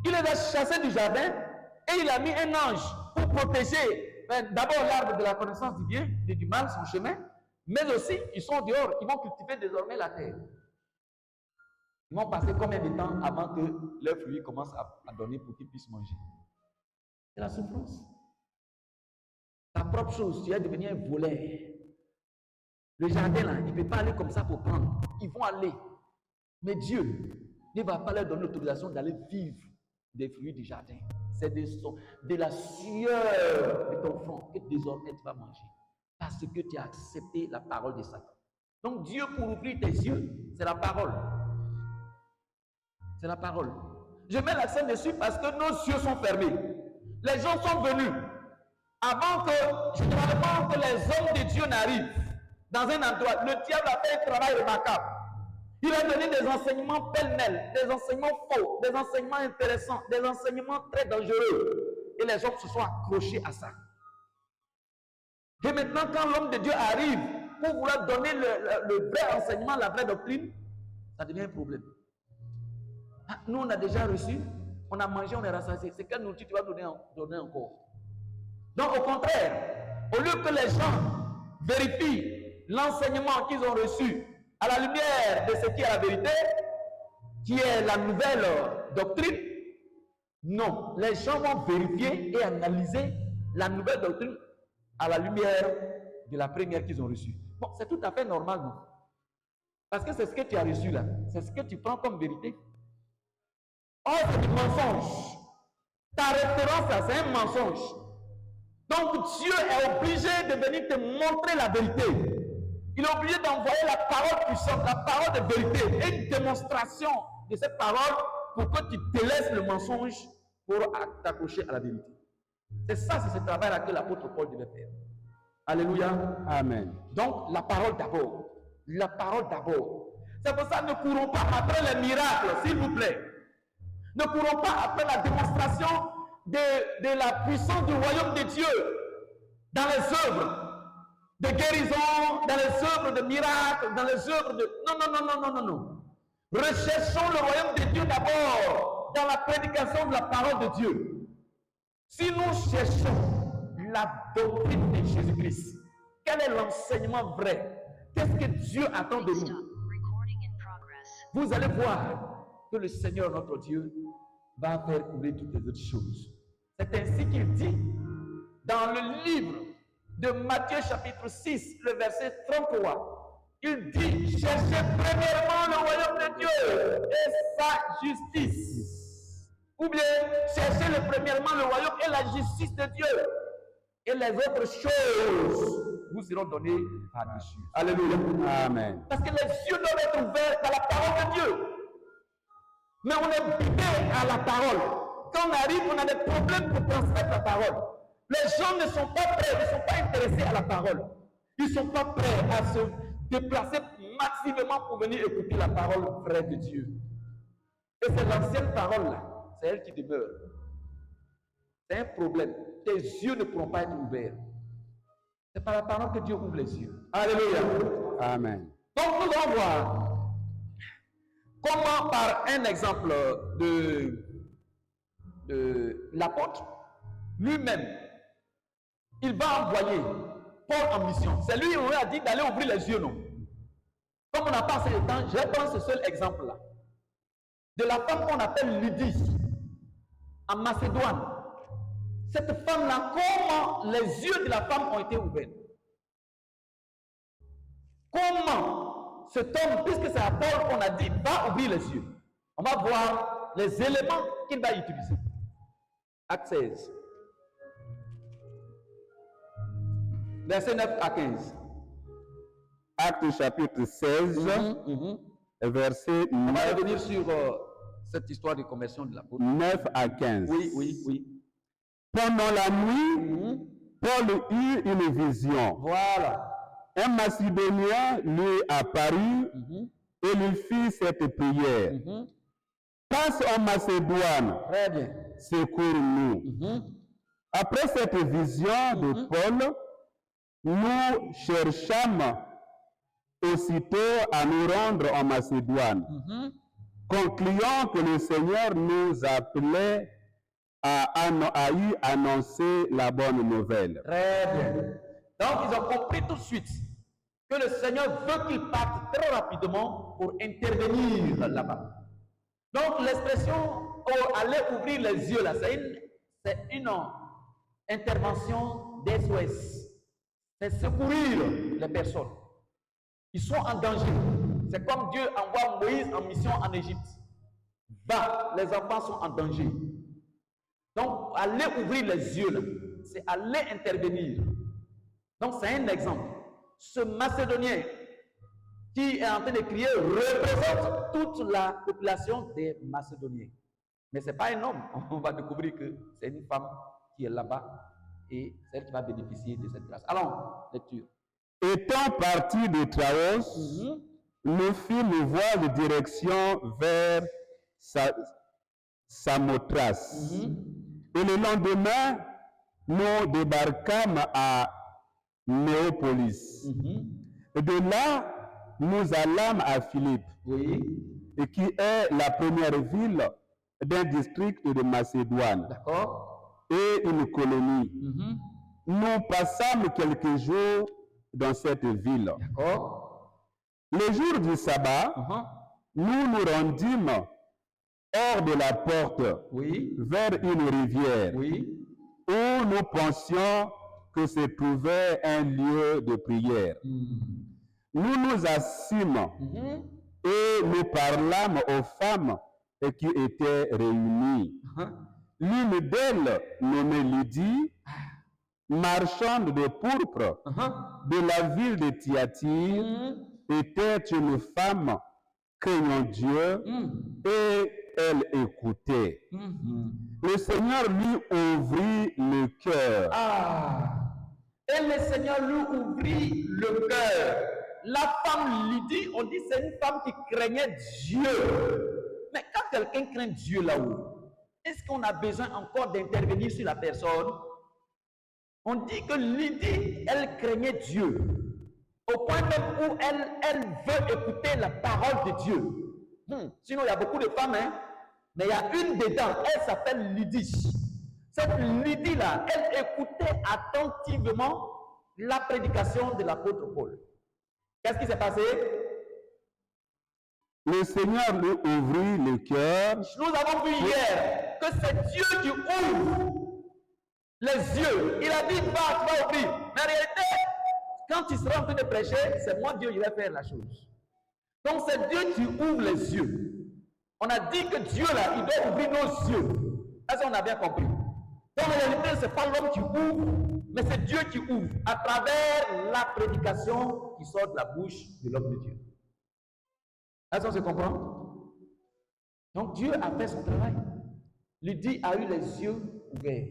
Il les a chassés du jardin et il a mis un ange pour protéger d'abord l'arbre de la connaissance du bien et du mal, son chemin, mais aussi ils sont dehors, ils vont cultiver désormais la terre. Ils vont passer combien de temps avant que leurs fruits commencent à donner pour qu'ils puissent manger? C'est la souffrance. Ta propre chose, tu es devenu un voleur. Le jardin là, il ne peut pas aller comme ça pour prendre. Ils vont aller. Mais Dieu ne va pas leur donner l'autorisation d'aller vivre des fruits du jardin. C'est de la sueur de ton front que désormais tu vas manger. Parce que tu as accepté la parole de Satan. Donc Dieu, pour ouvrir tes yeux, c'est la parole. C'est la parole. Je mets l'accent dessus parce que nos yeux sont fermés. Les gens sont venus avant que, généralement, que les hommes de Dieu n'arrivent dans un endroit. Le diable a fait un travail remarquable. Il a donné des enseignements pêle-mêle, des enseignements faux, des enseignements intéressants, des enseignements très dangereux. Et les hommes se sont accrochés à ça. Et maintenant, quand l'homme de Dieu arrive pour vouloir donner le vrai enseignement, la vraie doctrine, ça devient un problème. Nous, on a déjà reçu, on a mangé, on est rassasié. C'est quelle nourriture tu vas donner encore? Donc, au contraire, au lieu que les gens vérifient l'enseignement qu'ils ont reçu à la lumière de ce qui est la vérité, qui est la nouvelle doctrine, non, les gens vont vérifier et analyser la nouvelle doctrine à la lumière de la première qu'ils ont reçue. Bon, c'est tout à fait normal, non? Parce que c'est ce que tu as reçu là, c'est ce que tu prends comme vérité. Oh, c'est du mensonge. Ta référence là, c'est un mensonge. Donc Dieu est obligé de venir te montrer la vérité. Il est obligé d'envoyer la parole puissante, la parole de vérité, et une démonstration de cette parole pour que tu délaisses le mensonge pour t'accrocher à la vérité. C'est ça, c'est ce travail-là que l'apôtre Paul devait faire. Alléluia. Amen. Donc, la parole d'abord. La parole d'abord. C'est pour ça que ne courons pas après les miracles, s'il vous plaît. Ne courons pas après la démonstration de la puissance du royaume de Dieu dans les œuvres de guérison, dans les œuvres de miracles, dans les œuvres de... Non. Recherchons le royaume de Dieu d'abord dans la prédication de la parole de Dieu. Si nous cherchons la doctrine de Jésus-Christ, quel est l'enseignement vrai? Qu'est-ce que Dieu attend de nous? Vous allez voir que le Seigneur, notre Dieu, va faire couler toutes les autres choses. C'est ainsi qu'il dit dans le livre de Matthieu chapitre 6, le verset 33. Il dit, cherchez premièrement le royaume de Dieu et sa justice. Ou bien, cherchez premièrement le royaume et la justice de Dieu. Et les autres choses vous seront données par-dessus. Alléluia. Amen. Parce que les yeux doivent être ouverts dans la parole de Dieu. Mais on est bidé à la parole. Quand on arrive, on a des problèmes pour transmettre la parole. Les gens ne sont pas prêts, ne sont pas intéressés à la parole. Ils ne sont pas prêts à se déplacer massivement pour venir écouter la parole vraie de Dieu. Et c'est l'ancienne parole là, c'est elle qui demeure. C'est un problème. Tes yeux ne pourront pas être ouverts. C'est par la parole que Dieu ouvre les yeux. Alléluia. Amen. Donc nous allons voir comment, par un exemple de l'apôtre, lui-même, il va envoyer Paul en mission. C'est lui qui lui a dit d'aller ouvrir les yeux, non? Comme on n'a pas assez de temps, je vais prendre ce seul exemple-là. De la femme qu'on appelle Lydie, en Macédoine. Cette femme-là, comment les yeux de la femme ont été ouverts? Comment cet homme, puisque c'est à Paul qu'on a dit, va ouvrir les yeux? On va voir les éléments qu'il va utiliser. Acte 16. Verset 9 à 15. Acte chapitre 16, verset On va 9, revenir sur cette histoire de conversion de l'apôtre. 9 à 15. Oui. Pendant la nuit, Paul eut une vision. Voilà. Un Macédonien lui apparut et lui fit cette prière. Passe en Macédoine, Très bien. secours-nous. Après cette vision de Paul, nous cherchâmes aussitôt à nous rendre en Macédoine. concluant que le Seigneur nous appelait à y annoncer la bonne nouvelle. Très bien. Donc, ils ont compris tout de suite que le Seigneur veut qu'ils partent très rapidement pour intervenir là-bas. Donc, l'expression « aller ouvrir les yeux », là, c'est une intervention d'SOS. C'est secourir les personnes. Ils sont en danger. C'est comme Dieu envoie Moïse en mission en Égypte. Va, les enfants sont en danger. Donc, aller ouvrir les yeux, là, c'est aller intervenir. Donc, c'est un exemple. Ce Macédonien qui est en train de crier représente toute la population des Macédoniens. Mais ce n'est pas un homme. On va découvrir que c'est une femme qui est là-bas et c'est elle qui va bénéficier de cette grâce. Allons, lecture. Étant parti de Traos, nous fîmes voie de direction vers Samothrace. Et le lendemain, nous débarquâmes à Néopolis. Et de là, nous allâmes à Philippe, et qui est la première ville d'un district de Macédoine, et une colonie. Nous passâmes quelques jours dans cette ville. Le jour du sabbat, nous nous rendîmes hors de la porte vers une rivière où nous pensions que se trouvait un lieu de prière. Nous nous assîmes et nous parlâmes aux femmes qui étaient réunies. L'une d'elles, nommée Lydie, marchande de pourpre de la ville de Thyatire, était une femme craignant Dieu et elle écoutait. Le Seigneur lui ouvrit le cœur. Et le Seigneur lui ouvrit le cœur. La femme Lydie, on dit c'est une femme qui craignait Dieu. Mais quand quelqu'un craint Dieu là-haut, est-ce qu'on a besoin encore d'intervenir sur la personne? On dit que Lydie, elle craignait Dieu. Au point même où elle veut écouter la parole de Dieu. Sinon, il y a beaucoup de femmes, mais il y a une dedans, elle s'appelle Lydie. Cette Lydie-là, elle écoutait attentivement la prédication de l'apôtre Paul. Qu'est-ce qui s'est passé? Le Seigneur lui ouvrit le cœur. Nous avons vu hier que c'est Dieu qui ouvre les yeux. Il a dit, va, tu vas ouvrir. Mais en réalité, quand tu seras en train de prêcher, c'est moi Dieu, il va faire la chose. Donc c'est Dieu qui ouvre les yeux. On a dit que Dieu là, il doit ouvrir nos yeux. Est-ce qu'on a bien compris? Donc en réalité, ce n'est pas l'homme qui ouvre, mais c'est Dieu qui ouvre à travers la prédication qui sort de la bouche de l'homme de Dieu. Est-ce qu'on se comprend? Donc Dieu a fait son travail. Lydie a eu les yeux ouverts.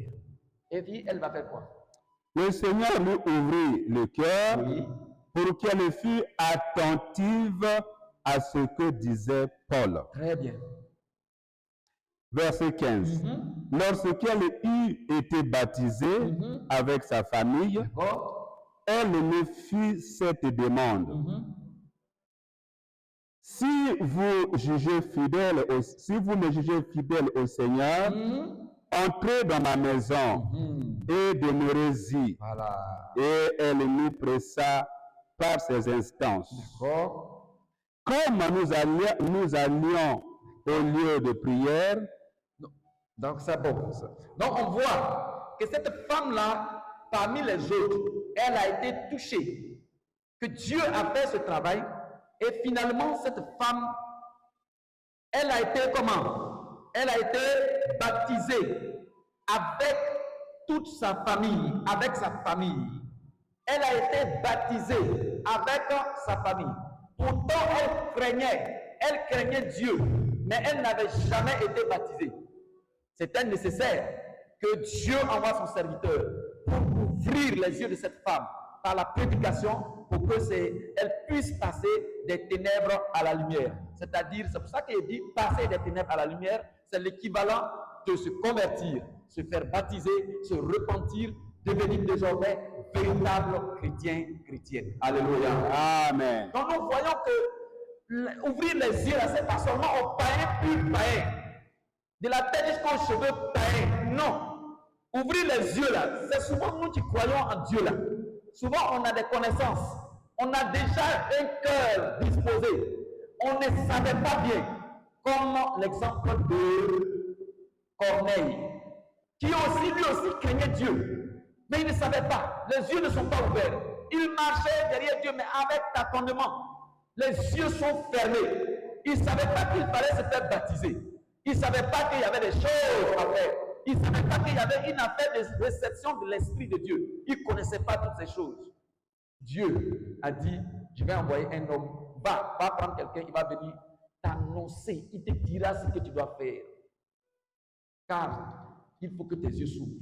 Et puis elle va faire quoi? Le Seigneur lui ouvrit le cœur pour qu'elle fût attentive à ce que disait Paul. Très bien. Verset 15. Lorsqu'elle eut été baptisée avec sa famille, elle me fit cette demande. Si vous me jugez fidèle au Seigneur, entrez dans ma maison et demeurez-y. Et elle nous pressa par ses instances. Comme nous allions au lieu de prière. Donc c'est bon. Donc on voit que cette femme-là, parmi les autres, elle a été touchée. Que Dieu a fait ce travail. Et finalement, cette femme, elle a été comment? Elle a été baptisée avec toute sa famille, avec sa famille. Elle a été baptisée avec sa famille. Pourtant, elle craignait Dieu, mais elle n'avait jamais été baptisée. C'était nécessaire que Dieu envoie son serviteur pour ouvrir les yeux de cette femme par la prédication pour qu'elle puisse passer des ténèbres à la lumière. C'est-à-dire, c'est pour ça qu'il dit passer des ténèbres à la lumière, c'est l'équivalent de se convertir, se faire baptiser, se repentir, devenir désormais véritable chrétienne. Alléluia. Amen. Donc nous voyons que ouvrir les yeux, là, c'est pas seulement aux païens, plus païens. De la tête jusqu'aux cheveux païens. Non. Ouvrir les yeux, là, c'est souvent nous qui croyons en Dieu, là. Souvent, on a des connaissances. On a déjà un cœur disposé. On ne savait pas bien. Comme l'exemple de Corneille, qui aussi, lui aussi, craignait Dieu. Mais il ne savait pas. Les yeux ne sont pas ouverts. Il marchait derrière Dieu, mais avec tâtonnement. Les yeux sont fermés. Il ne savait pas qu'il fallait se faire baptiser. Il ne savait pas qu'il y avait des choses à faire. Il ne savait pas qu'il y avait une affaire de réception de l'Esprit de Dieu. Il ne connaissait pas toutes ces choses. Dieu a dit, je vais envoyer un homme. Va prendre quelqu'un, il va venir t'annoncer. Il te dira ce que tu dois faire. Car il faut que tes yeux s'ouvrent.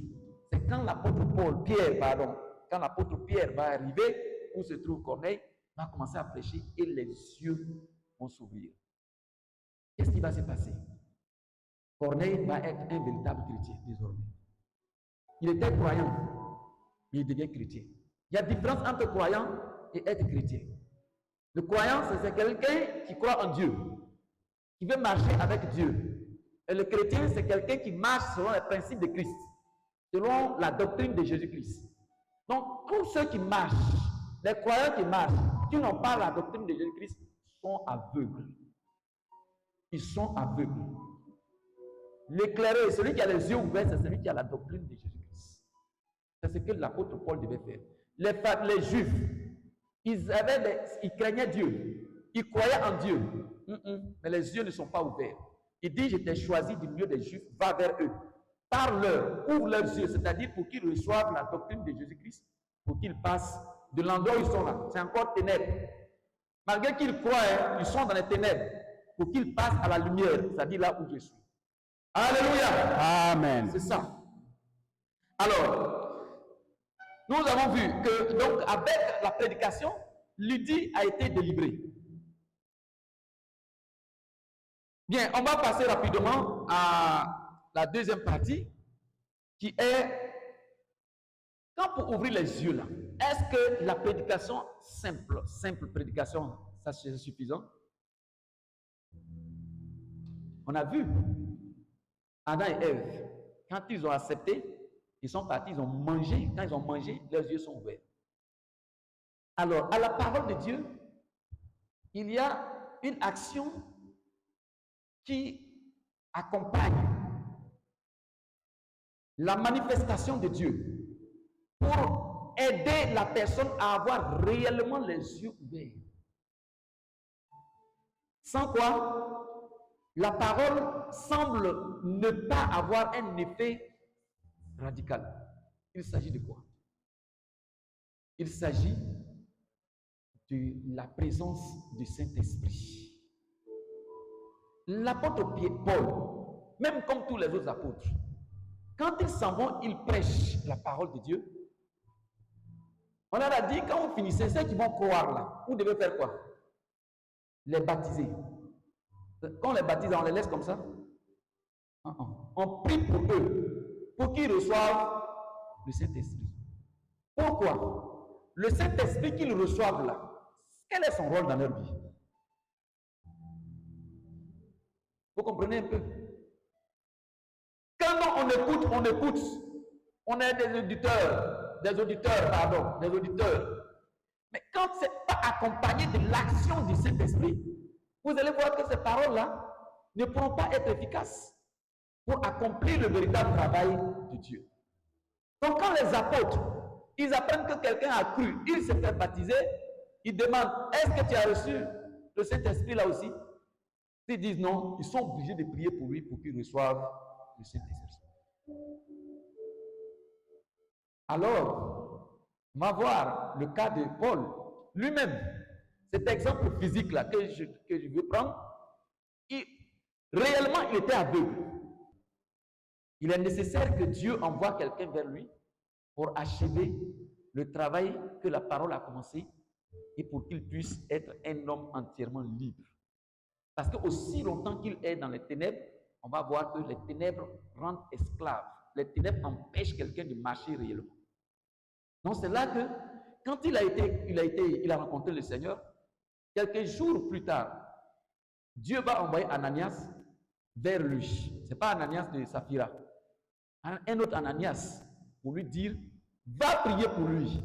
C'est quand l'apôtre quand l'apôtre Pierre va arriver, où se trouve Corneille, va commencer à prêcher et les yeux vont s'ouvrir. Qu'est-ce qui va se passer? Corneille va être un véritable chrétien désormais. Il était croyant, mais il devient chrétien. Il y a différence entre croyant et être chrétien. Le croyant, c'est quelqu'un qui croit en Dieu, qui veut marcher avec Dieu. Et le chrétien, c'est quelqu'un qui marche selon les principes de Christ, selon la doctrine de Jésus-Christ. Donc, tous ceux qui marchent, les croyants qui marchent, qui n'ont pas la doctrine de Jésus-Christ, sont aveugles. Ils sont aveugles. L'éclairé, celui qui a les yeux ouverts, c'est celui qui a la doctrine de Jésus-Christ. C'est ce que l'apôtre Paul devait faire. Les Juifs, ils craignaient Dieu. Ils croyaient en Dieu. Mais les yeux ne sont pas ouverts. Il dit, je t'ai choisi du milieu des Juifs, va vers eux. Parle-leur, ouvre leurs yeux, c'est-à-dire pour qu'ils reçoivent la doctrine de Jésus-Christ, pour qu'ils passent de l'endroit où ils sont là. C'est encore ténèbres. Malgré qu'ils croient, ils sont dans les ténèbres, pour qu'ils passent à la lumière, c'est-à-dire là où je suis. Alléluia. Amen. C'est ça. Alors, nous avons vu que, donc, avec la prédication, Lydie a été délivrée. Bien, on va passer rapidement à la deuxième partie, qui est, quand pour ouvrir les yeux là, est-ce que la prédication simple prédication, ça c'est suffisant? On a vu Adam et Ève, quand ils ont accepté, ils sont partis, ils ont mangé. Quand ils ont mangé, leurs yeux sont ouverts. Alors, à la parole de Dieu, il y a une action qui accompagne la manifestation de Dieu pour aider la personne à avoir réellement les yeux ouverts. Sans quoi, la parole semble ne pas avoir un effet radical. Il s'agit de quoi? Il s'agit de la présence du Saint-Esprit. L'apôtre Paul, même comme tous les autres apôtres, quand ils s'en vont, ils prêchent la parole de Dieu. On leur a dit, quand vous finissez, ceux qui vont croire là, vous devez faire quoi? Les baptiser. Quand on les baptise, on les laisse comme ça? On prie pour eux, pour qu'ils reçoivent le Saint-Esprit. Pourquoi? Le Saint-Esprit qu'ils reçoivent là, quel est son rôle dans leur vie? Vous comprenez un peu? Quand on écoute, on est des auditeurs. Mais quand ce n'est pas accompagné de l'action du Saint-Esprit, vous allez voir que ces paroles-là ne pourront pas être efficaces pour accomplir le véritable travail de Dieu. Donc quand les apôtres, ils apprennent que quelqu'un a cru, il se fait baptiser, ils demandent, est-ce que tu as reçu le Saint-Esprit là aussi? S'ils disent non, ils sont obligés de prier pour lui pour qu'il reçoive le Saint-Esprit. Alors, on va voir le cas de Paul lui-même. Cet exemple physique là que je veux prendre, réellement il était aveugle. Il est nécessaire que Dieu envoie quelqu'un vers lui pour achever le travail que la parole a commencé et pour qu'il puisse être un homme entièrement libre. Parce que aussi longtemps qu'il est dans les ténèbres, on va voir que les ténèbres rendent esclaves. Les ténèbres empêchent quelqu'un de marcher réellement. Donc c'est là que, quand il a rencontré le Seigneur, quelques jours plus tard, Dieu va envoyer Ananias vers lui. Ce n'est pas Ananias de Saphira. Un autre Ananias pour lui dire, va prier pour lui,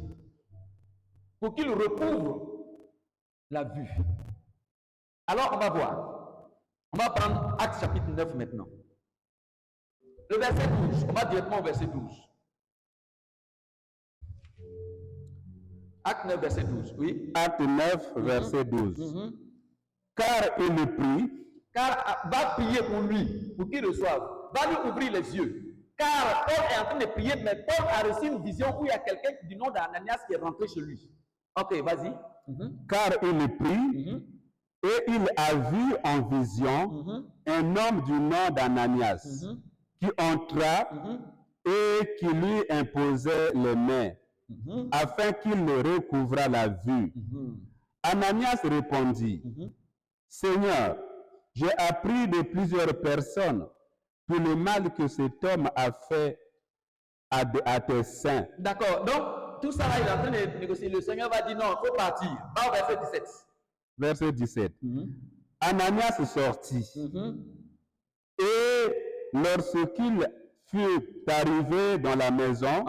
pour qu'il recouvre la vue. Alors on va voir. On va prendre Actes chapitre 9 maintenant. Le verset 12. On va directement au verset 12. Acte 9, verset 12. Oui. Acte 9, verset 12. Car il prie. Car va prier pour lui, pour qu'il reçoive. Va lui ouvrir les yeux. Car Paul est en train de prier, mais Paul a reçu une vision où il y a quelqu'un du nom d'Ananias qui est rentré chez lui. Ok, vas-y. Car il prie, et il a vu en vision un homme du nom d'Ananias qui entra et qui lui imposait les mains afin qu'il recouvrât la vue. Ananias répondit, Seigneur, j'ai appris de plusieurs personnes tout le mal que cet homme a fait à tes saints. D'accord, donc tout ça là, il est en train de négocier. Le Seigneur va dire non, il faut partir. Va au verset 17. Verset 17. Ananias sortit. Et lorsqu'il fut arrivé dans la maison,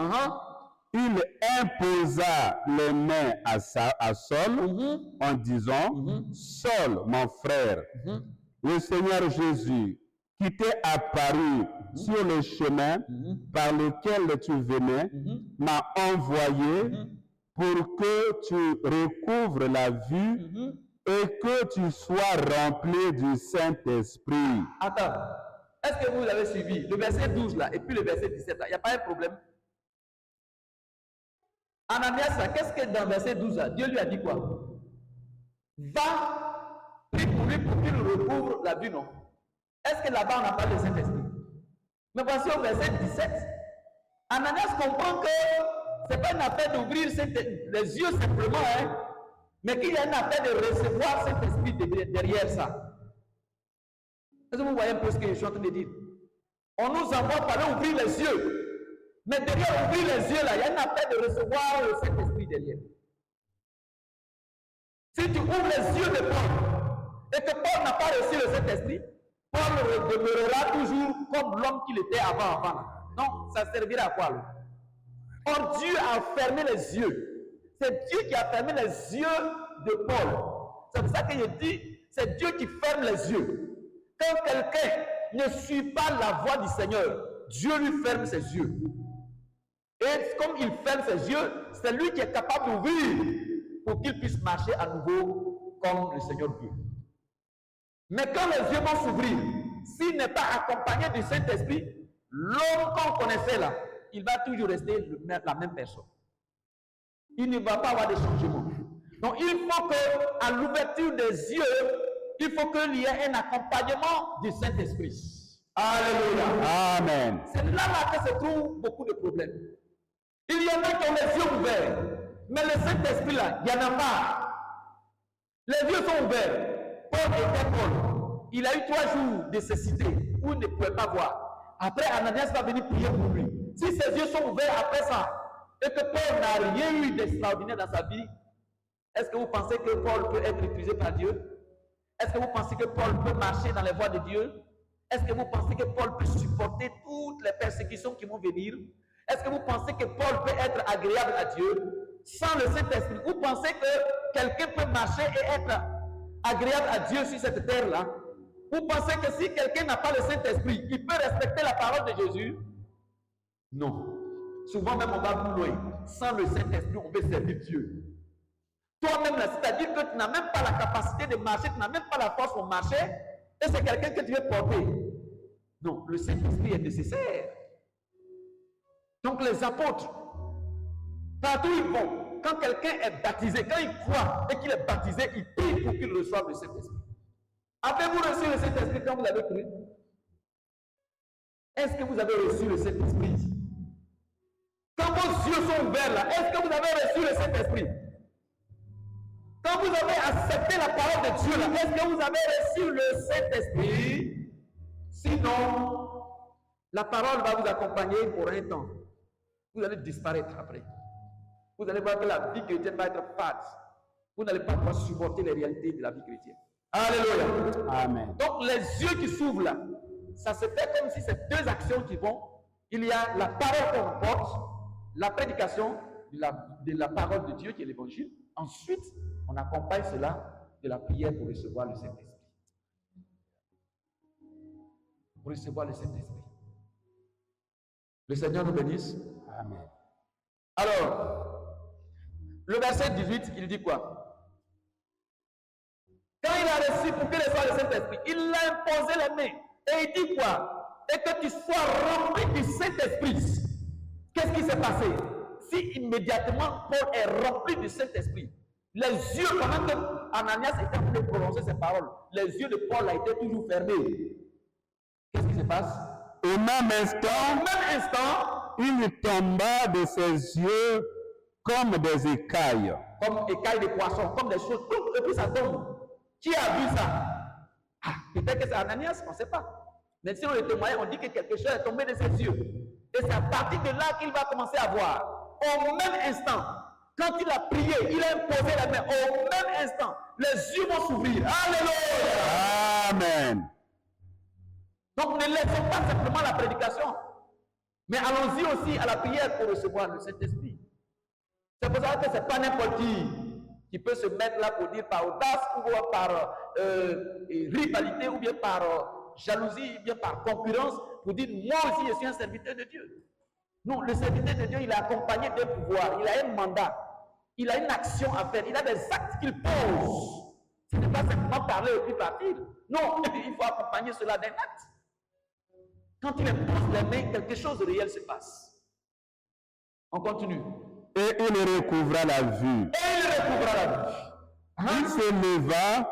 il imposa les mains à Saul en disant, Saul, mon frère, le Seigneur Jésus, qui t'est apparu sur le chemin par lequel tu venais, m'a envoyé pour que tu recouvres la vue et que tu sois rempli du Saint-Esprit. Attends, est-ce que vous avez suivi le verset 12 là et puis le verset 17 là? Il n'y a pas un problème? Ananias là, qu'est-ce que dans le verset 12 là, Dieu lui a dit quoi? Va, prie pour lui pour qu'il recouvre la vue, non? Est-ce que là-bas on n'a pas le Saint-Esprit? Mais voici au verset 17, Ananias comprend que ce n'est pas une affaire d'ouvrir les yeux simplement, hein, mais qu'il y a une affaire de recevoir cet esprit derrière ça. Est-ce que vous voyez un peu ce que je suis en train de dire? On nous envoie par là ouvrir les yeux, mais derrière ouvrir les yeux là, il y a une affaire de recevoir cet esprit derrière. Si tu ouvres les yeux de Paul et que Paul n'a pas reçu le Saint-Esprit, Paul demeurera toujours comme l'homme qu'il était avant. Non, ça servira à quoi? Or, Dieu a fermé les yeux. C'est Dieu qui a fermé les yeux de Paul. C'est pour ça que je dis, c'est Dieu qui ferme les yeux. Quand quelqu'un ne suit pas la voix du Seigneur, Dieu lui ferme ses yeux. Et comme il ferme ses yeux, c'est lui qui est capable d'ouvrir pour qu'il puisse marcher à nouveau comme le Seigneur veut. Mais quand les yeux vont s'ouvrir, s'il n'est pas accompagné du Saint-Esprit, l'homme qu'on connaissait là, il va toujours rester la même personne. Il ne va pas avoir de changement. Donc il faut qu'à l'ouverture des yeux, il faut qu'il y ait un accompagnement du Saint-Esprit. Alléluia. Amen. C'est là que se trouvent beaucoup de problèmes. Il y en a qui ont les yeux ouverts, mais le Saint-Esprit là, il n'y en a pas. Les yeux sont ouverts. Paul était Paul. Il a eu 3 jours de cécité où il ne pouvait pas voir. Après, Ananias va venir prier pour lui. Si ses yeux sont ouverts après ça, et que Paul n'a rien eu d'extraordinaire dans sa vie, est-ce que vous pensez que Paul peut être utilisé par Dieu? Est-ce que vous pensez que Paul peut marcher dans les voies de Dieu? Est-ce que vous pensez que Paul peut supporter toutes les persécutions qui vont venir? Est-ce que vous pensez que Paul peut être agréable à Dieu sans le Saint-Esprit? Vous pensez que quelqu'un peut marcher et être agréable à Dieu sur cette terre-là? Vous pensez que si quelqu'un n'a pas le Saint-Esprit, il peut respecter la parole de Jésus? Non. Souvent même on va plus loin. Sans le Saint-Esprit, on veut servir Dieu. Toi-même, c'est-à-dire que tu n'as même pas la capacité de marcher, tu n'as même pas la force pour marcher, et c'est quelqu'un que tu veux porter. Non, le Saint-Esprit est nécessaire. Donc les apôtres, partout où ils vont, quand quelqu'un est baptisé, quand il croit et qu'il est baptisé, il prie pour qu'il reçoive le Saint-Esprit. Avez-vous reçu le Saint-Esprit quand vous avez cru? Est-ce que vous avez reçu le Saint-Esprit? Quand vos yeux sont ouverts là, est-ce que vous avez reçu le Saint-Esprit? Quand vous avez accepté la parole de Dieu là, est-ce que vous avez reçu le Saint-Esprit? Sinon, la parole va vous accompagner pour un temps. Vous allez disparaître après. Vous allez voir que la vie chrétienne va être fade. Vous n'allez pas pouvoir supporter les réalités de la vie chrétienne. Alléluia. Amen. Donc les yeux qui s'ouvrent là, ça se fait comme si c'est deux actions qui vont. Il y a la parole qu'on porte, la prédication de la parole de Dieu qui est l'évangile. Ensuite, on accompagne cela de la prière pour recevoir le Saint-Esprit. Pour recevoir le Saint-Esprit. Le Seigneur nous bénisse. Amen. Alors, le verset 18, il dit quoi? Quand il a reçu pour qu'il reçoive le Saint-Esprit, il a imposé les mains. Et il dit quoi? Et que tu sois rempli du Saint-Esprit. Qu'est-ce qui s'est passé? Si immédiatement Paul est rempli du Saint-Esprit, les yeux, pendant que Ananias était en train de prononcer ses paroles, les yeux de Paul ont été toujours fermés. Qu'est-ce qui se passe? Au même instant, il tomba de ses yeux comme des écailles. Comme écailles de poisson, comme des choses. Et puis ça tombe. Qui a vu ça? Ah, peut-être que c'est Ananias, on ne sait pas. Mais si on le témoigne, on dit que quelque chose est tombé de ses yeux. Et c'est à partir de là qu'il va commencer à voir. Au même instant, quand il a prié, il a imposé la main. Au même instant, les yeux vont s'ouvrir. Alléluia. Amen. Donc ne laissons pas simplement la prédication, mais allons-y aussi à la prière pour recevoir le Saint-Esprit. C'est pour ça que ce n'est pas n'importe qui peut se mettre là pour dire par audace ou par rivalité ou bien par jalousie ou bien par concurrence pour dire moi aussi je suis un serviteur de Dieu. Non, le serviteur de Dieu il est accompagné d'un pouvoir, il a un mandat, il a une action à faire, il a des actes qu'il pose. Ce n'est pas simplement parler et puis partir. Non, il faut accompagner cela d'un acte. Quand il impose les mains, quelque chose de réel se passe. On continue. Et il recouvra la vue. Et il recouvra la vue. Il se leva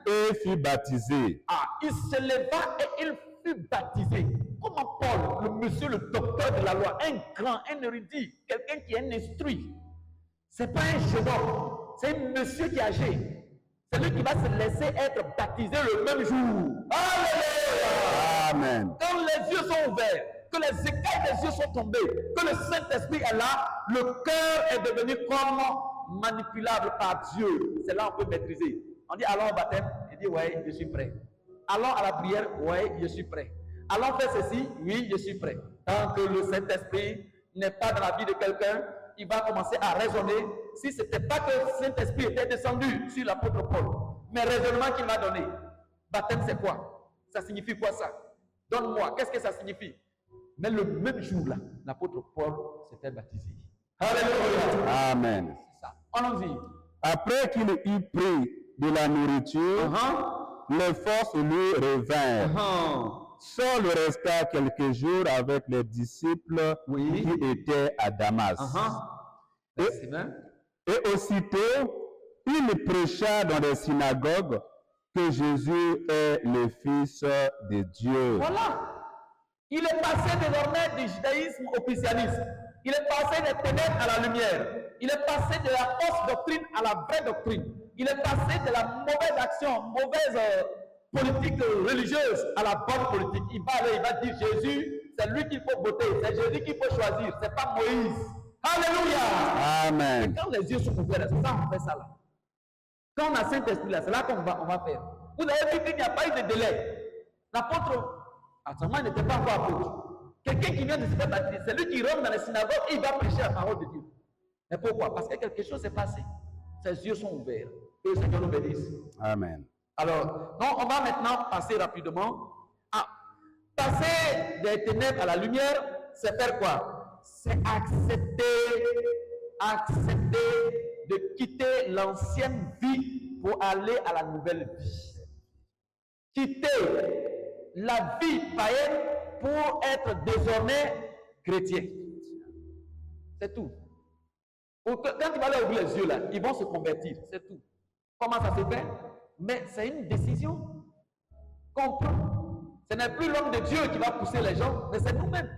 et fut baptisé. Ah, il se leva et il fut baptisé. Comment Paul, le monsieur, le docteur de la loi, un grand, un érudit, quelqu'un qui est un instruit, c'est pas un jeune homme, c'est un monsieur qui est âgé. C'est lui qui va se laisser être baptisé le même jour. Alléluia! Amen. Quand les yeux sont ouverts, que les écailles des yeux sont tombées, que le Saint-Esprit est là, le cœur est devenu comme manipulable par Dieu. C'est là qu'on peut maîtriser. On dit allons au baptême, il dit ouais, je suis prêt. Allons à la prière, ouais, je suis prêt. Allons faire ceci, oui, je suis prêt. Tant que le Saint-Esprit n'est pas dans la vie de quelqu'un, il va commencer à raisonner. Si ce n'était pas que le Saint-Esprit était descendu sur l'apôtre Paul, mais raisonnement qu'il m'a donné. Baptême, c'est quoi? Ça signifie quoi ça? Donne-moi, qu'est-ce que ça signifie? Mais le même jour-là, l'apôtre Paul s'était baptisé. Alléluia. Amen. C'est ça. Allons-y. Après qu'il eut pris de la nourriture, les forces lui revinrent. Saul resta quelques jours avec les disciples qui étaient à Damas. Et aussitôt, il prêcha dans les synagogues que Jésus est le Fils de Dieu. Voilà. Il est passé désormais du judaïsme au christianisme. Il est passé des ténèbres à la lumière. Il est passé de la fausse doctrine à la vraie doctrine. Il est passé de la mauvaise action, mauvaise politique religieuse à la bonne politique. Il va aller, il va dire Jésus, c'est lui qu'il faut voter, c'est Jésus qu'il faut choisir, c'est pas Moïse. Alléluia. Amen. Et quand les yeux sont ouverts, c'est ça on fait ça là. Quand on a Saint-Esprit là, c'est là qu'on va faire. Vous avez vu qu'il n'y a pas eu de délai. L'apôtre, à ce moment, il n'était pas encore apôtre. Quelqu'un qui vient de se faire baptiser, c'est lui qui rentre dans les synagogues et il va prêcher la parole de Dieu. Mais pourquoi? Parce que quelque chose s'est passé. Ses yeux sont ouverts. Que le Seigneur nous bénisse. Amen. Alors, on va maintenant passer rapidement à passer des ténèbres à la lumière, c'est faire quoi? C'est accepter de quitter l'ancienne vie pour aller à la nouvelle vie. Quitter la vie païenne pour être désormais chrétien. C'est tout. Quand tu vas leur ouvrir les yeux là, ils vont se convertir, c'est tout. Comment ça se fait? Mais c'est une décision qu'on prend. Ce n'est plus l'homme de Dieu qui va pousser les gens, mais c'est nous-mêmes.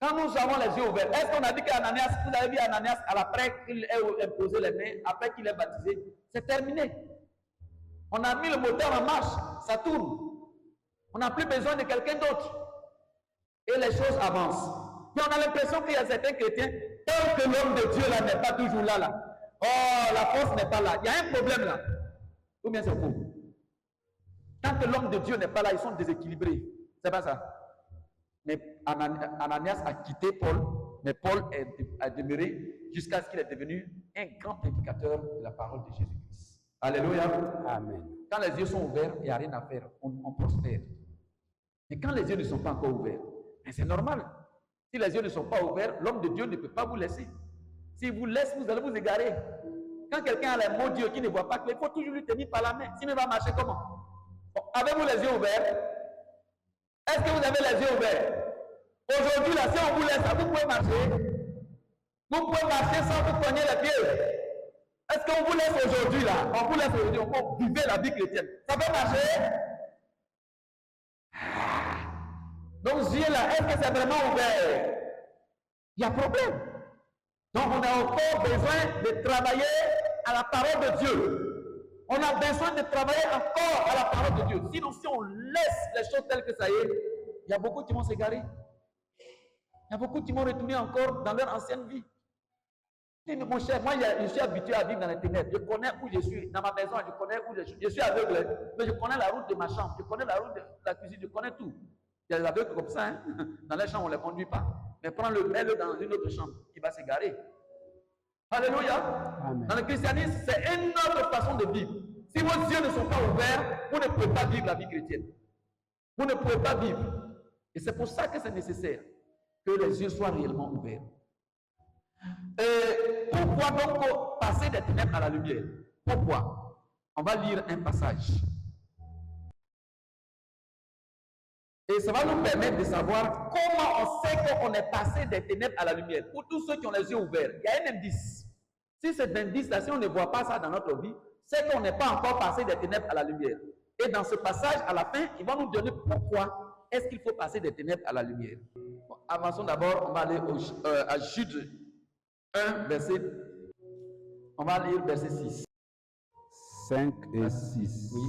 Quand nous avons les yeux ouverts, est-ce qu'on a dit qu'Ananias, vous avez vu Ananias, après qu'il ait imposé les mains, après qu'il ait baptisé, c'est terminé. On a mis le moteur en marche, ça tourne. On n'a plus besoin de quelqu'un d'autre. Et les choses avancent. Puis on a l'impression qu'il y a certains chrétiens, tant que l'homme de Dieu là n'est pas toujours là. Oh, la force n'est pas là. Il y a un problème là. Ou bien c'est faux. Tant que l'homme de Dieu n'est pas là, ils sont déséquilibrés. C'est pas ça. Mais Ananias a quitté Paul, mais Paul a demeuré jusqu'à ce qu'il est devenu un grand prédicateur de la parole de Jésus-Christ. Alléluia. Amen. Quand les yeux sont ouverts, il n'y a rien à faire. On prospère. Mais quand les yeux ne sont pas encore ouverts, c'est normal. Si les yeux ne sont pas ouverts, l'homme de Dieu ne peut pas vous laisser. S'il vous laisse, vous allez vous égarer. Quand quelqu'un a les mots de Dieu qui ne voit pas clair, il faut toujours lui tenir par la main. Sinon, il va marcher comment? Bon, avez-vous les yeux ouverts? Est-ce que vous avez les yeux ouverts? Aujourd'hui, là, si on vous laisse, vous pouvez marcher. Vous pouvez marcher sans vous cogner les pieds. Est-ce qu'on vous laisse aujourd'hui, là? On vous laisse aujourd'hui, on peut vivre la vie chrétienne. Ça peut marcher? Donc, ce yeux-là, est-ce que c'est vraiment ouvert? Il y a problème. Donc, on a encore besoin de travailler à la parole de Dieu. On a besoin de travailler encore à la parole de Dieu. Sinon, si on laisse les choses telles que ça y est, il y a beaucoup qui vont s'égarer. Il y a beaucoup qui vont retourner encore dans leur ancienne vie. Mon cher, moi, je suis habitué à vivre dans les ténèbres. Je connais où je suis. Dans ma maison, je connais où je suis. Je suis aveugle, mais je connais la route de ma chambre. Je connais la route de la cuisine. Je connais tout. Il y a des aveugles comme ça. Hein? Dans les chambres, on ne les conduit pas. Mais prends-le, mets-le dans une autre chambre. Il va s'égarer. Alléluia. Amen. Dans le christianisme, c'est une autre façon de vivre. Si vos yeux ne sont pas ouverts, vous ne pouvez pas vivre la vie chrétienne. Vous ne pouvez pas vivre. Et c'est pour ça que c'est nécessaire que les yeux soient réellement ouverts. Pourquoi donc passer des ténèbres à la lumière? Pourquoi? On va lire un passage. Et ça va nous permettre de savoir comment on sait qu'on est passé des ténèbres à la lumière. Pour tous ceux qui ont les yeux ouverts, il y a un indice. Si cet indice-là, si on ne voit pas ça dans notre vie, c'est qu'on n'est pas encore passé des ténèbres à la lumière. Et dans ce passage, à la fin, il va nous donner pourquoi est-ce qu'il faut passer des ténèbres à la lumière. Bon, avançons d'abord, on va aller à Jude 1, verset. On va lire verset 6. 5 et 6. Oui.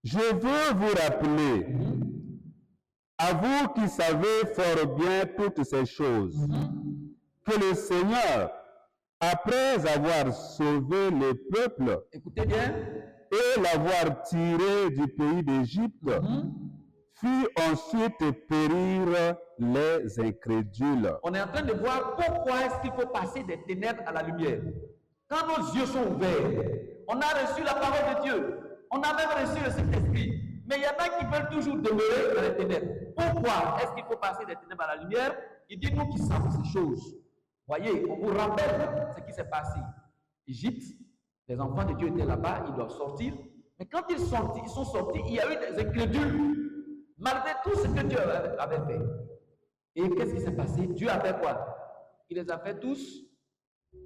Je veux vous rappeler, à vous qui savez fort bien toutes ces choses, que le Seigneur, après avoir sauvé le peuple, Écoutez bien, et l'avoir tiré du pays d'Égypte, fit ensuite périr les incrédules. on est en train de voir pourquoi est-ce qu'il faut passer des ténèbres à la lumière. Quand nos yeux sont ouverts, on a reçu la parole de Dieu. On a même reçu le Saint-Esprit. Mais il y en a qui veulent toujours demeurer dans les ténèbres. Pourquoi est-ce qu'il faut passer des ténèbres à la lumière? Il dit, nous qui savons ces choses. Voyez, on vous rappelle ce qui s'est passé. Égypte, les enfants de Dieu étaient là-bas, ils doivent sortir. Mais quand ils sont sortis, il y a eu des incrédules. Malgré tout ce que Dieu avait fait. Et qu'est-ce qui s'est passé? Dieu a fait quoi? Il les a fait tous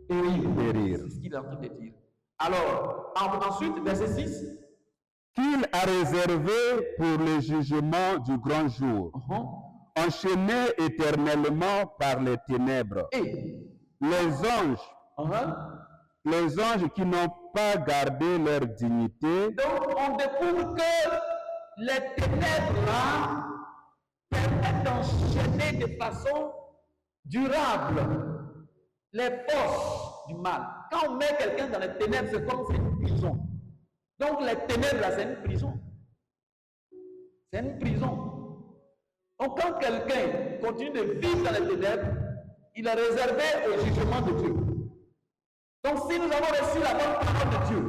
périr. C'est ce qu'il est en train de dire. Alors, ensuite, verset 6. Qu'il a réservé pour le jugement du grand jour, enchaîné éternellement par les ténèbres. Et les anges qui n'ont pas gardé leur dignité. Donc, on découvre que les ténèbres là permettent d'enchaîner de façon durable les forces du mal. Quand on met quelqu'un dans les ténèbres, c'est comme c'est une prison. Donc les ténèbres là, c'est une prison. C'est une prison. Donc quand quelqu'un continue de vivre dans les ténèbres, il est réservé au jugement de Dieu. Donc si nous avons reçu la bonne parole de Dieu,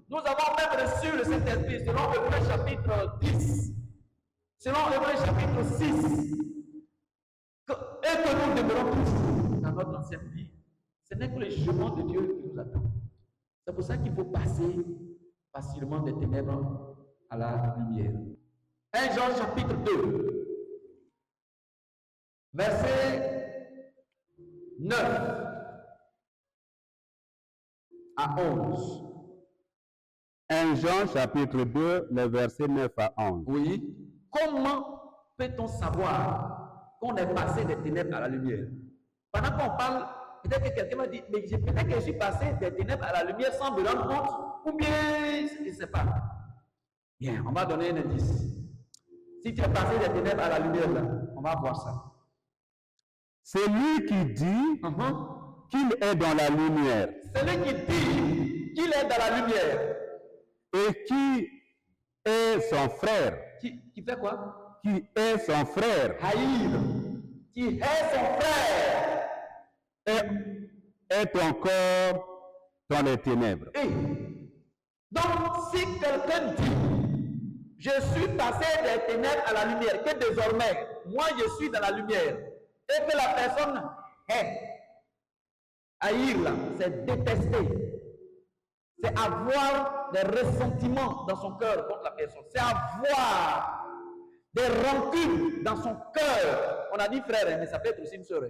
nous avons même reçu le Saint-Esprit selon Hébreux chapitre 10, selon Hébreux chapitre 6, et que nous demeurons toujours dans notre ancienne vie, ce n'est que le jugement de Dieu qui nous attend. C'est pour ça qu'il faut passer facilement des ténèbres à la lumière. 1 Jean chapitre 2, verset 9 à 11. 1 Jean chapitre 2, les versets 9 à 11. Oui. Comment peut-on savoir qu'on est passé des ténèbres à la lumière? Pendant qu'on parle, peut-être que quelqu'un m'a dit, mais peut-être que je suis passé des ténèbres à la lumière sans me rendre compte, ou bien je ne sais pas. Bien, on va donner un indice. Si tu es passé des ténèbres à la lumière, là, on va voir ça. C'est lui qui dit qu'il est dans la lumière. Celui qui dit qu'il est dans la lumière. Et qui est son frère? Qui fait quoi? Qui est son frère? Haïr. Qui est son frère? Est encore dans les ténèbres. Et donc, si quelqu'un dit, je suis passé des ténèbres à la lumière, que désormais, moi je suis dans la lumière, et que la personne hait, haïr là, c'est détester, c'est avoir des ressentiments dans son cœur contre la personne, c'est avoir des rancunes dans son cœur. On a dit frère, mais ça peut être aussi une sœur.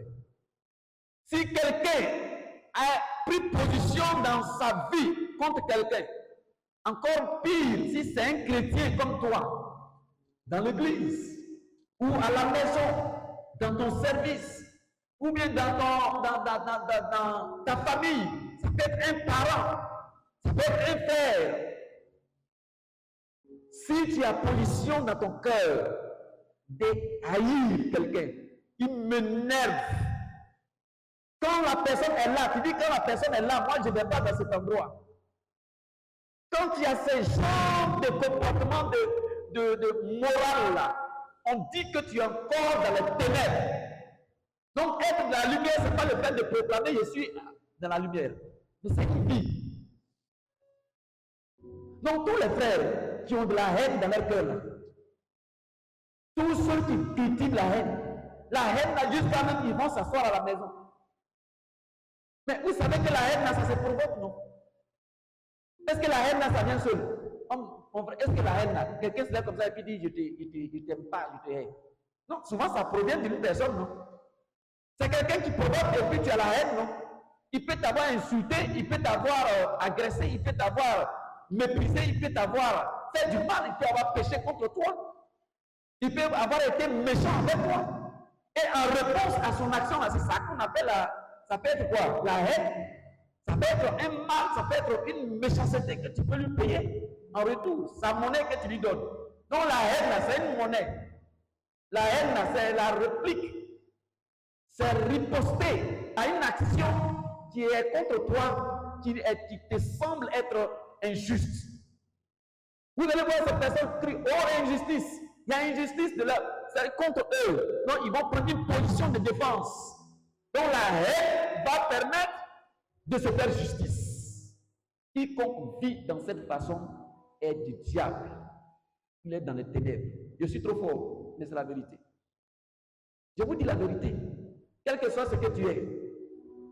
Si quelqu'un a pris position dans sa vie contre quelqu'un, encore pire si c'est un chrétien comme toi, dans l'église, ou à la maison, dans ton service, ou bien dans ta famille, ça peut être un parent, ça peut être un frère. Si tu as position dans ton cœur de haïr quelqu'un, il m'énerve. Quand la personne est là, tu dis quand la personne est là, moi je ne vais pas dans cet endroit. Quand il y a ces genres de comportements de morale là, on dit que tu es encore dans les ténèbres. Donc être dans la lumière, ce n'est pas le fait de proclamer je suis dans la lumière. Mais c'est une vie. Donc tous les frères qui ont de la haine dans leur cœur, là, tous ceux qui cultivent la haine là, jusqu'à même ils vont s'asseoir à la maison. Mais vous savez que la haine là, ça se provoque, non? Est-ce que la haine là, ça vient seul? Est-ce que la haine là, quelqu'un se lève comme ça et puis dit je t'aime pas, je te hais? Non, souvent ça provient d'une personne, non? C'est quelqu'un qui provoque et puis tu as la haine, non? Il peut t'avoir insulté, il peut t'avoir agressé, il peut t'avoir méprisé, il peut t'avoir fait du mal, il peut avoir péché contre toi. Il peut avoir été méchant avec toi. Et en réponse à son action, c'est ça qu'on appelle ça peut être quoi? La haine. Ça peut être un mal, ça peut être une méchanceté que tu peux lui payer en retour. Sa monnaie que tu lui donnes. Donc la haine, là, c'est une monnaie. La haine, là, c'est la réplique. C'est riposter à une action qui est contre toi, qui te semble être injuste. Vous allez voir cette personne crier, oh injustice. Il y a injustice de là, c'est contre eux. Donc ils vont prendre une position de défense. Donc la haine va permettre de se faire justice. Quiconque vit dans cette façon est du diable. Il est dans les ténèbres. Je suis trop fort, mais c'est la vérité. Je vous dis la vérité. Quel que soit ce que tu es,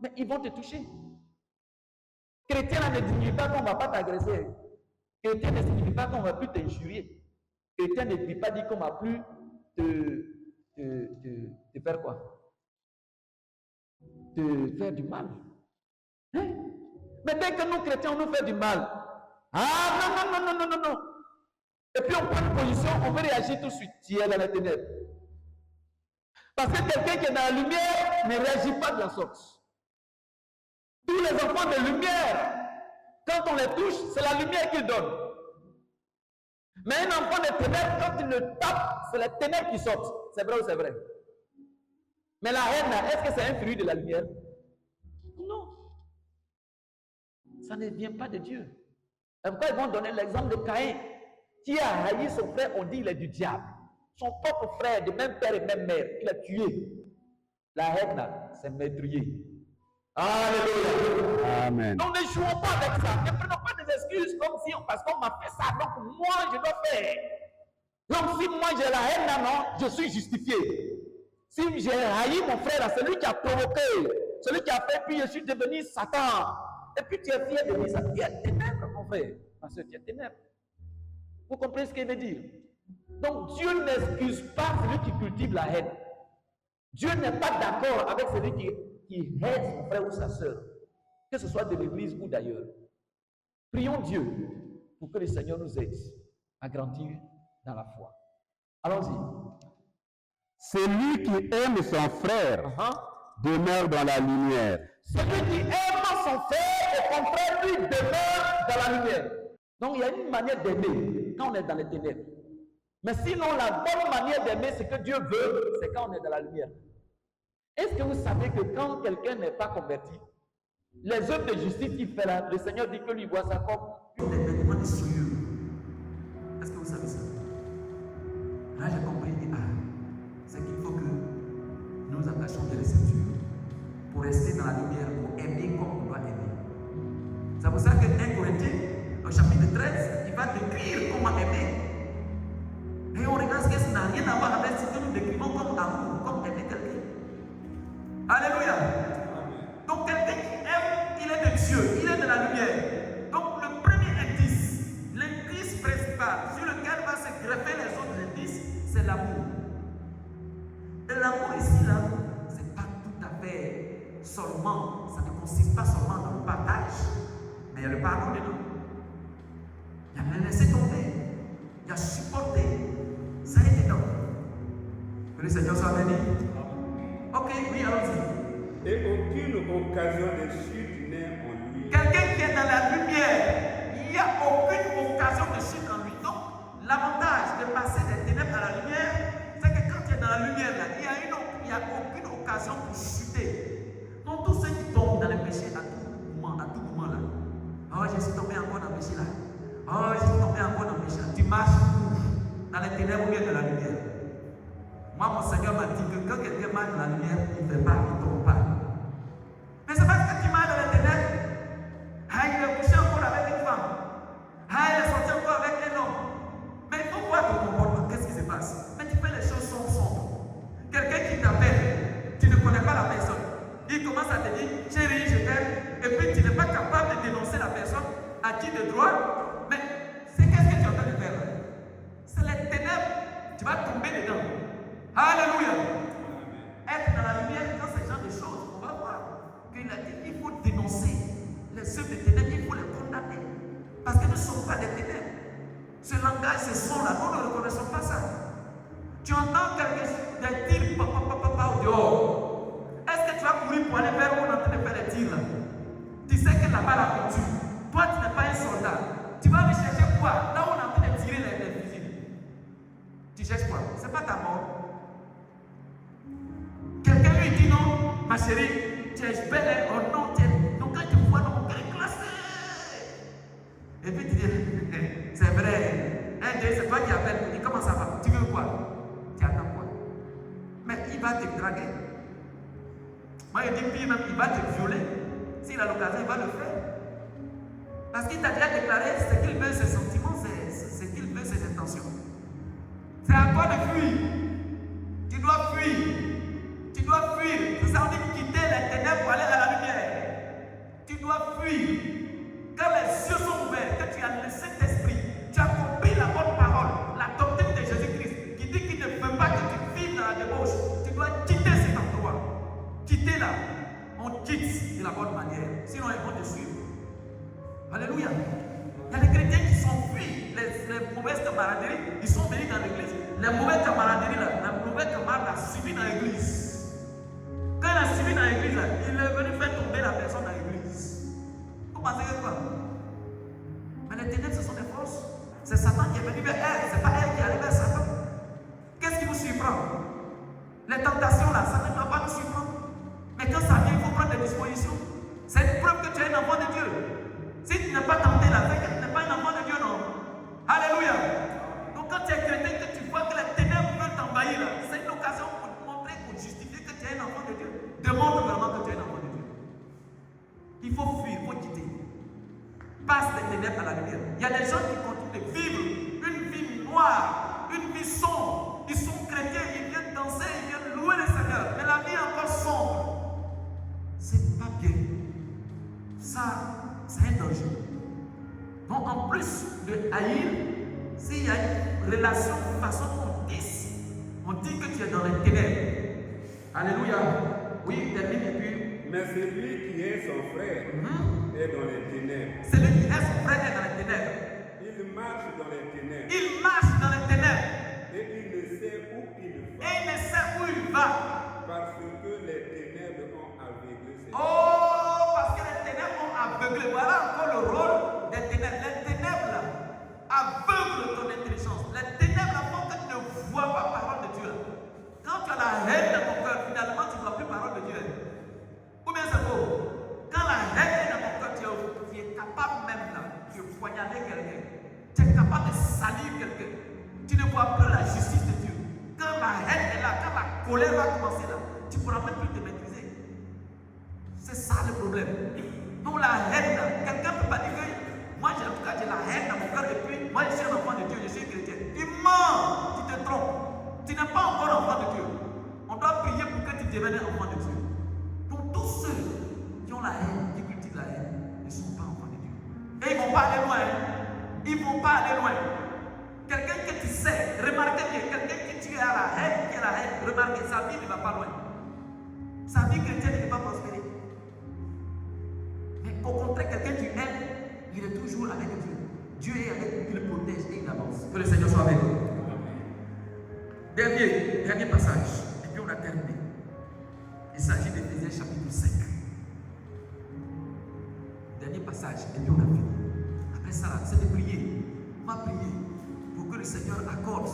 mais ils vont te toucher. Chrétien ne signifie pas qu'on ne va pas t'agresser. Chrétien ne signifie pas qu'on ne va plus t'injurier. Chrétien ne signifie pas qu'on ne va plus te faire quoi? Te faire du mal. Hein? Mais dès que nous chrétiens, on nous fait du mal. Ah non. Et puis on prend une position, on veut réagir tout de suite. Tu es dans les ténèbres. Parce que quelqu'un qui est dans la lumière ne réagit pas de la sorte. Tous les enfants de lumière, quand on les touche, c'est la lumière qu'ils donnent. Mais un enfant de ténèbres, quand il le tape, c'est les ténèbres qui sortent. C'est vrai ou c'est vrai? Mais la haine, est-ce que c'est un fruit de la lumière? Non. Ça ne vient pas de Dieu. Et pourquoi ils vont donner l'exemple de Caïn, qui a haï son frère, on dit il est du diable. Son propre frère, de même père et même mère, il a tué. La haine, c'est meurtrier. Alléluia. Amen. Donc ne jouons pas avec ça. Ne prenons pas des excuses comme si parce qu'on m'a fait ça, donc moi je dois faire. Donc si moi j'ai la haine, non, je suis justifié. Si j'ai haï mon frère, celui qui a provoqué, celui qui a fait, puis je suis devenu Satan. Et puis tu es fier de dire ça. Tu es ténèbres, mon frère. Parce que tu es ténèbres. Vous comprenez ce qu'il veut dire? Donc Dieu n'excuse pas celui qui cultive la haine. Dieu n'est pas d'accord avec celui qui hait son frère ou sa soeur, que ce soit de l'église ou d'ailleurs. Prions Dieu pour que le Seigneur nous aide à grandir dans la foi. Allons-y. Celui qui aime son frère demeure dans la lumière. Celui qui aime son frère, au contraire, lui demeure dans la lumière. Donc il y a une manière d'aimer quand on est dans les ténèbres. Mais sinon, la bonne manière d'aimer, ce que Dieu veut, c'est quand on est dans la lumière. Est-ce que vous savez que quand quelqu'un n'est pas converti, les œuvres de justice qu'il fait là, le Seigneur dit que lui voit ça comme une vêtements de souillure. Est-ce que vous savez ça? Là, j'ai compris, c'est qu'il faut que nous attachions bien les ceintures pour rester dans la lumière, pour aimer comme on doit aimer. C'est pour ça que 1 Corinthiens, au chapitre 13, il va décrire comment aimer. Et on regarde ce que ça n'a rien à voir avec ce que nous décrivons comme amour, comme aimer quelqu'un. Alléluia. Donc quelqu'un qui aime, il est de Dieu, il est de la lumière. Donc le premier indice, l'indice principal sur lequel va se greffer les autres indices, c'est l'amour. Et l'amour ici, là, c'est pas tout à fait seulement, ça ne consiste pas seulement dans le partage, mais il y a le pardon dedans. Il y a le laisser tomber, il y a supporter, ça est dedans. Que le Seigneur soit béni. Ok, oui, allons-y. Et aucune occasion de chute n'est en lui. Quelqu'un qui est dans la lumière, il n'y a aucune occasion de chute en lui. Donc, l'avantage de passer des ténèbres à la lumière, c'est que quand tu es dans la lumière, là, il n'y a aucune occasion pour chuter. Donc, tous ceux qui tombent dans les péchés à tout moment là, oh, je suis tombé encore dans le péché là. Oh, je suis tombé encore dans le péché là. Tu marches dans les ténèbres ou bien dans la lumière. Moi, mon Seigneur m'a dit que quand quelqu'un marche dans la lumière, il ne fait pas, il ne tombe pas. Mais c'est parce que tu marches dans les ténèbres. Ah, il est couché encore avec une femme. Ah, il est sorti encore avec un homme. Mais il faut voir ton comportement. Qu'est-ce qui se passe? Mais tu fais les choses sombres. Quelqu'un qui t'appelle, tu ne connais pas la personne. Il commence à te dire, chérie, je t'aime. Et puis tu n'es pas capable de dénoncer la personne à qui de droit. Mais c'est qu'est-ce que tu es en train de faire? C'est les ténèbres. Tu vas tomber dedans. Alléluia. Être dans la lumière, dans ce genre de choses, on va voir qu'il a dit il faut dénoncer les œuvres des ténèbres, il faut les condamner. Parce que nous ne sommes pas des ténèbres. Ce langage, ce son-là, nous ne reconnaissons pas ça. Tu entends des tirs au dehors. Est-ce que tu vas courir pour aller vers où on est en train de faire les tirs là? Tu sais que là-bas la culture. Toi, tu n'es pas un soldat. Tu vas aller chercher quoi? Là où on est en train de tirer les fusils. Tu cherches quoi? C'est pas ta mort. Quelqu'un lui dit non, ma chérie, tu es belle, oh non, tu es. Donc quand tu vois, mon cœur est glacé. Et puis tu dis, c'est vrai. C'est toi qui appelles, tu dis comment ça va? Tu veux quoi? Tu attends quoi? Mais il va te draguer. Moi je dis pire même, il va te violer. S'il a l'occasion, il va le faire. Parce qu'il t'a déjà déclaré ce qu'il veut, ses sentiments, ce qu'il veut, ses intentions. C'est à toi de fuir. Tu dois fuir. Tu dois fuir. C'est ça, on dit quitter les ténèbres pour aller à la lumière. Tu dois fuir. Quand les yeux sont ouverts, que tu as le Saint-Esprit, tu as compris la bonne parole, la doctrine de Jésus-Christ, qui dit qu'il ne veut pas que tu vives dans la débauche. Tu dois quitter cet endroit. Quitter là. On quitte de la bonne manière. Sinon, ils vont te suivre. Alléluia. Il y a des chrétiens qui sont fuis. Les mauvaises camaraderies, ils sont venus dans l'église. Les mauvaises camaraderies, la mauvaise camarade a suivi dans l'église. Quand il a suivi dans l'église, il est venu faire tomber la personne dans l'église. Vous pensez que quoi? Mais les ténèbres, ce sont des forces. C'est Satan qui est venu vers elle. C'est pas elle qui est allée vers Satan. Qu'est-ce qui vous surprend? Les tentations là, ça ne doit pas nous surprendre. Mais quand ça vient, il faut prendre des dispositions. C'est une preuve que tu es un enfant de Dieu. Si tu n'es pas tenté là, c'est que tu n'es pas un enfant de Dieu, non? Alléluia. Donc quand tu es chrétien, que tu vois que les ténèbres veulent t'envahir là, c'est une occasion pour te montrer, pour justifier que tu es un enfant de Dieu. Demande vraiment que tu es un enfant de Dieu. Il faut fuir, il faut quitter. Passe des ténèbres à la lumière. Il y a des gens qui continuent de vivre une vie noire, une vie sombre. Ils sont chrétiens, ils viennent danser, ils viennent louer le Seigneur. Mais la vie est encore sombre. C'est pas bien. Ça, c'est un danger. Donc, en plus de haïr, s'il y a une relation de façon on dit que tu es dans les ténèbres. Alléluia. Oui, termine et puis. Mais celui qui est son frère est dans les ténèbres. Celui qui est son frère est dans les ténèbres. Il marche dans les ténèbres. Il marche dans les ténèbres. Et il ne sait où il va. Et il ne sait où il va. Parce que les ténèbres ont aveuglé ses yeux. Oh, parce que les ténèbres ont aveuglé. Voilà encore le rôle des ténèbres. Les ténèbres là, aveuglent ton intelligence. Les ténèbres là font que tu ne vois pas la parole de Dieu. Quand tu as la haine dans ton cœur, finalement tu ne vois plus la parole de Dieu. Ou bien c'est beau. Quand la haine est dans ton cœur, tu es capable même là de poignarder quelqu'un. Tu es capable de de salir quelqu'un, tu ne vois plus la justice de Dieu. Quand la haine est là, quand la colère va commencer là, tu ne pourras même plus te maîtriser. C'est ça le problème. Donc la haine là, quelqu'un ne peut pas dire que moi en tout cas j'ai la haine dans mon cœur et puis moi je suis un enfant de Dieu, je suis chrétien. Tu mens, tu te trompes. Tu n'es pas encore enfant de Dieu. On doit prier pour que tu deviennes enfant de Dieu. Donc tous ceux qui ont la haine, qui cultivent la haine, ne sont pas enfants de Dieu. Et ils ne vont pas aller loin. Ils ne vont pas aller loin. Quelqu'un que tu sais, remarquez bien, quelqu'un qui tu as la haine, qui a la haine, remarquez, sa vie ne va pas loin. Sa vie chrétienne ne va pas prospérer. Mais au contraire, quelqu'un qui aime, il est toujours avec Dieu. Dieu est avec lui, il le protège et il avance. Que le Seigneur soit avec nous. Dernier passage, et puis on a terminé. Il s'agit d'Éphésiens chapitre 5. Dernier passage, et puis on a fini. Après ça, c'est de prier. On va prier pour que le Seigneur accorde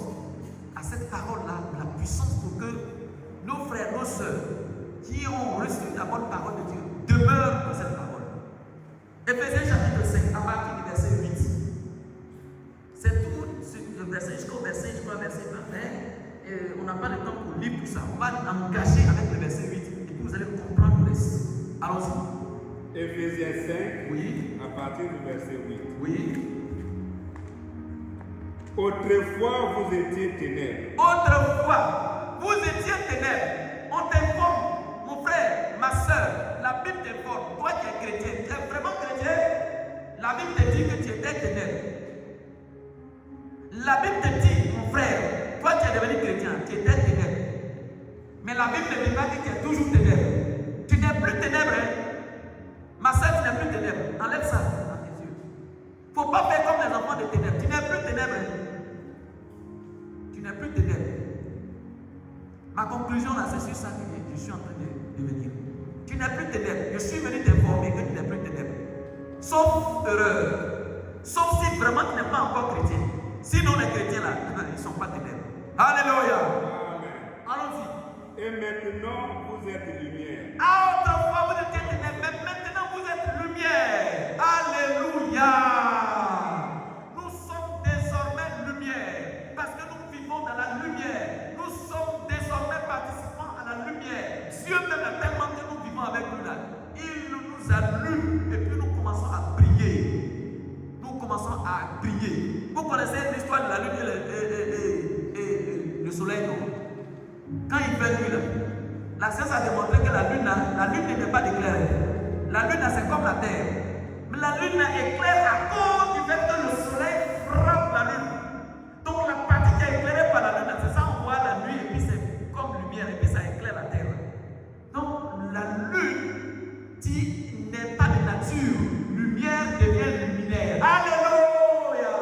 à cette parole-là la puissance pour que nos frères, nos sœurs, qui ont reçu la bonne parole de Dieu, demeurent dans cette parole. Éphésiens chapitre 5, à partir du verset 8. C'est tout le verset jusqu'au verset, je crois, verset 20. On n'a pas le temps pour lire tout ça. On va engager avec le verset 8 et puis vous allez comprendre le reste. Allons-y. Éphésiens 5, oui. À partir du verset 8. Oui. Autrefois vous étiez ténèbres. Autrefois, vous étiez ténèbres. On t'informe, mon frère, ma soeur, la Bible t'informe. Toi qui es chrétien, tu es vraiment chrétien. La Bible te dit que tu étais ténèbres. La Bible te dit, mon frère, toi qui es devenu chrétien, tu étais ténèbres. Mais la Bible ne dit pas que tu es toujours ténèbres. Tu n'es plus ténèbres. Hein? Ma soeur, tu n'es plus ténèbres. Enlève ça dans tes yeux. Il ne faut pas faire comme les enfants de ténèbres. Tu n'es plus ténèbres. Tu n'es plus ténèbres. Ma conclusion là, c'est sur ça que je suis en train de venir. Tu n'es plus ténèbres. Je suis venu t'informer que tu n'es plus ténèbres. Sauf erreur. Sauf si vraiment tu n'es pas encore chrétien. Sinon les chrétiens là, ils ne sont pas ténèbres. Alléluia. Allons-y. Et maintenant vous êtes lumière. Autrefois vous étiez ténèbres, mais maintenant vous êtes lumière. Alléluia. Nous sommes désormais lumière. Parce que nous vivons dans la lumière. Nous sommes désormais participants à la lumière. Dieu même a tellement que nous vivons avec lui là. Il nous allume et puis nous commençons à briller. Nous commençons à briller. Vous connaissez l'histoire de la lune et le soleil, non? Quand il fait nuit là, la science a démontré que la lune n'était pas éclairée. La lune c'est comme la terre. Mais la lune éclaire à cause du fait que le soleil frappe la lune. Donc la partie qui est éclairée par la lune, c'est ça on voit la nuit et puis c'est comme lumière et puis ça éclaire la terre. Donc la lune qui n'est pas de nature, lumière devient luminaire. Alléluia!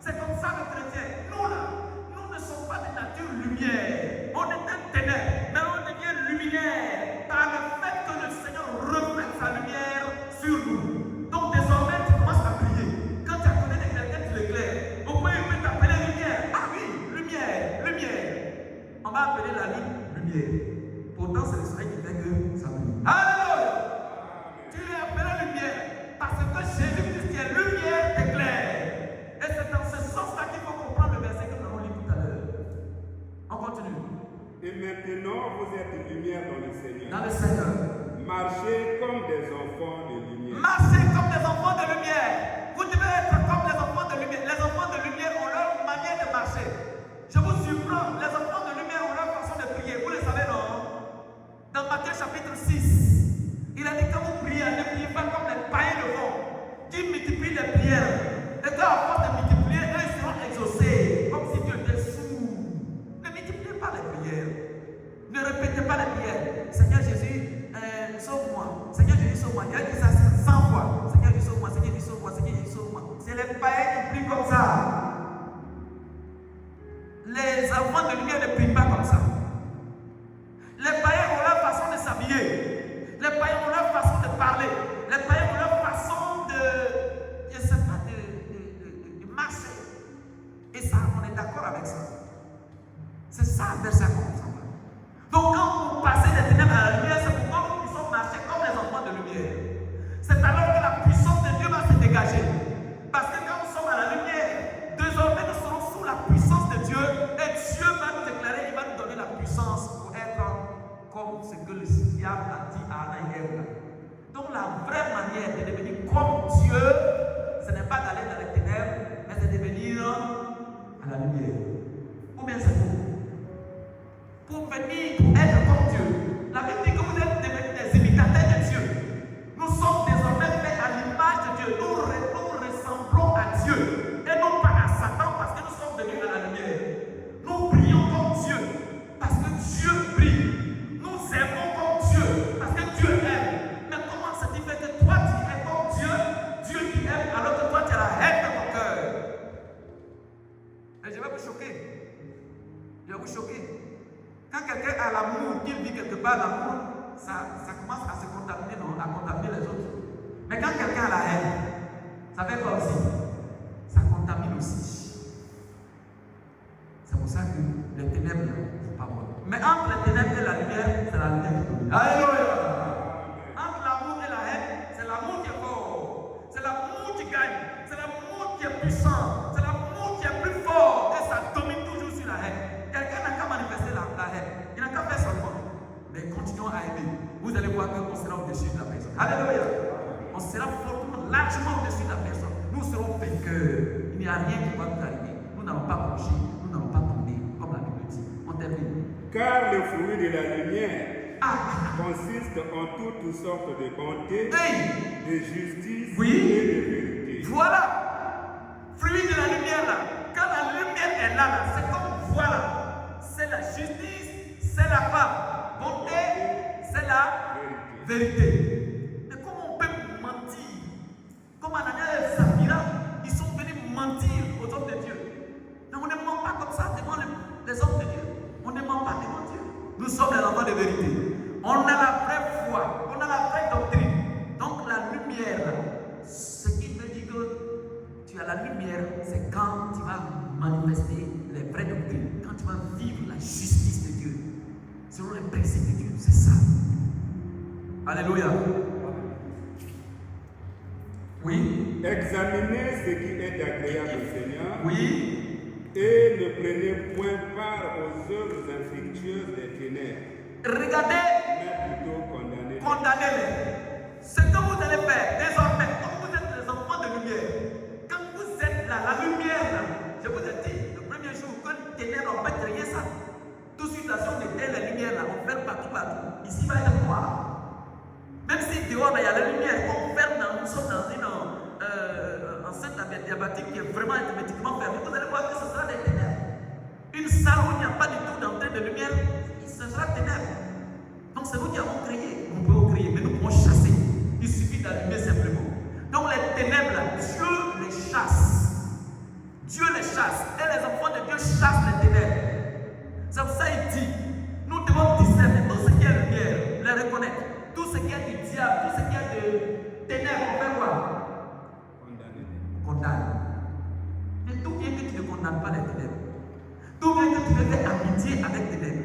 C'est comme ça le chrétien. Nous là, nous ne sommes pas de nature lumière. On est un ténèbre, mais on devient luminaire par le fait que le Seigneur reflète sa lumière sur nous. Donc désormais tu commences à briller. lumière. Ou bien c'est vous. Pour venir, pour être comme Dieu. La Bible dit que vous êtes devenus des imitateurs de Dieu. Nous sommes désormais faits à l'image de Dieu. Nous ressemblons à Dieu. Et non pas à Satan parce que nous sommes devenus à la lumière. Nous prions comme Dieu parce que Dieu brille. Nous aimons comme Dieu parce que Dieu aime. Mais comment ça dit fait que toi tu es comme Dieu, Dieu qui aime, alors que toi tu as la haine dans ton cœur? Et je vais vous choquer. Je vais vous choquer. Quand quelqu'un a l'amour, qu'il vit quelque part l'amour, ça commence à se contaminer, non, à contaminer les autres. Mais quand quelqu'un a la haine, ça fait quoi aussi? Ça contamine aussi. C'est pour ça que les ténèbres ne sont pas bonnes. Mais entre les ténèbres et la lumière, c'est la lumière qui domine. Alléluia! Entre l'amour et la haine, c'est l'amour qui est fort. C'est l'amour qui gagne. C'est l'amour qui est puissant. C'est l'amour qui est plus fort. Et ça domine toujours sur la haine. Quelqu'un n'a qu'à manifester la haine. Il n'a qu'à faire seulement. Mais continuons à aimer. Vous allez voir qu'on sera au-dessus de la personne. Alléluia! On sera fortement, largement au-dessus de la personne. Nous serons vainqueurs. Il n'y a rien qui va nous arriver. Nous n'allons pas bouger. Nous n'allons pas tomber. Comme la Bible dit. On termine. Car le fruit de la lumière consiste en toutes sortes de bonté, de justice et de vérité. Voilà. Fruit de la lumière là. Quand la lumière est là, c'est comme voilà. C'est la justice, c'est la femme. Bonté, c'est la vérité. Mais comment on peut mentir? Comme Ananias et Saphira, ils sont venus mentir aux hommes de Dieu. Mais on ne ment pas comme ça devant les hommes de Dieu. On ne ment pas devant Dieu. Nous sommes les enfants de vérité. On a la vraie foi. On a la vraie doctrine. Donc la lumière, ce qui veut dire que tu as la lumière, c'est quand tu vas manifester les vraies doctrines. Quand tu vas vivre la justice de Dieu. Selon les principes de Dieu. C'est ça. Alléluia. Oui. Examinez ce qui est agréable au Seigneur. Oui. Et ne prenez point part aux œuvres infructueuses des ténèbres. Regardez. Mais plutôt condamnez-les. Condamnez-les. Ce que vous allez faire désormais, comme vous êtes les enfants de lumière, quand vous êtes là, la lumière, là, je vous ai dit le premier jour que les ténèbres on va créer ça. Tout de suite, là, si on éteint la lumière, là, on ferme partout. Ici, il va être noir. Même si dehors, là, il y a la lumière, on ferme, nous sommes dans une enceinte diabatique qui est vraiment hermétiquement fermée. Vous allez voir que ce sera des ténèbres. Une salle où il n'y a pas du tout d'entrée de lumière, ce sera ténèbres. Donc c'est nous qui avons créé. On peut créer, mais nous pouvons chasser. Il suffit d'allumer simplement. Donc les ténèbres, là, Dieu les chasse. Dieu les chasse. Et les enfants de Dieu chassent les ténèbres. C'est pour ça qu'il dit, nous devons discerner tout ce qui est lumière, les reconnaître. Tout ce qui est du diable, tout ce qui est de ténèbres, on fait quoi? Condamne. Mais d'où vient que tu ne condamnes pas les ténèbres? D'où vient que tu veux faire amitié avec ténèbres?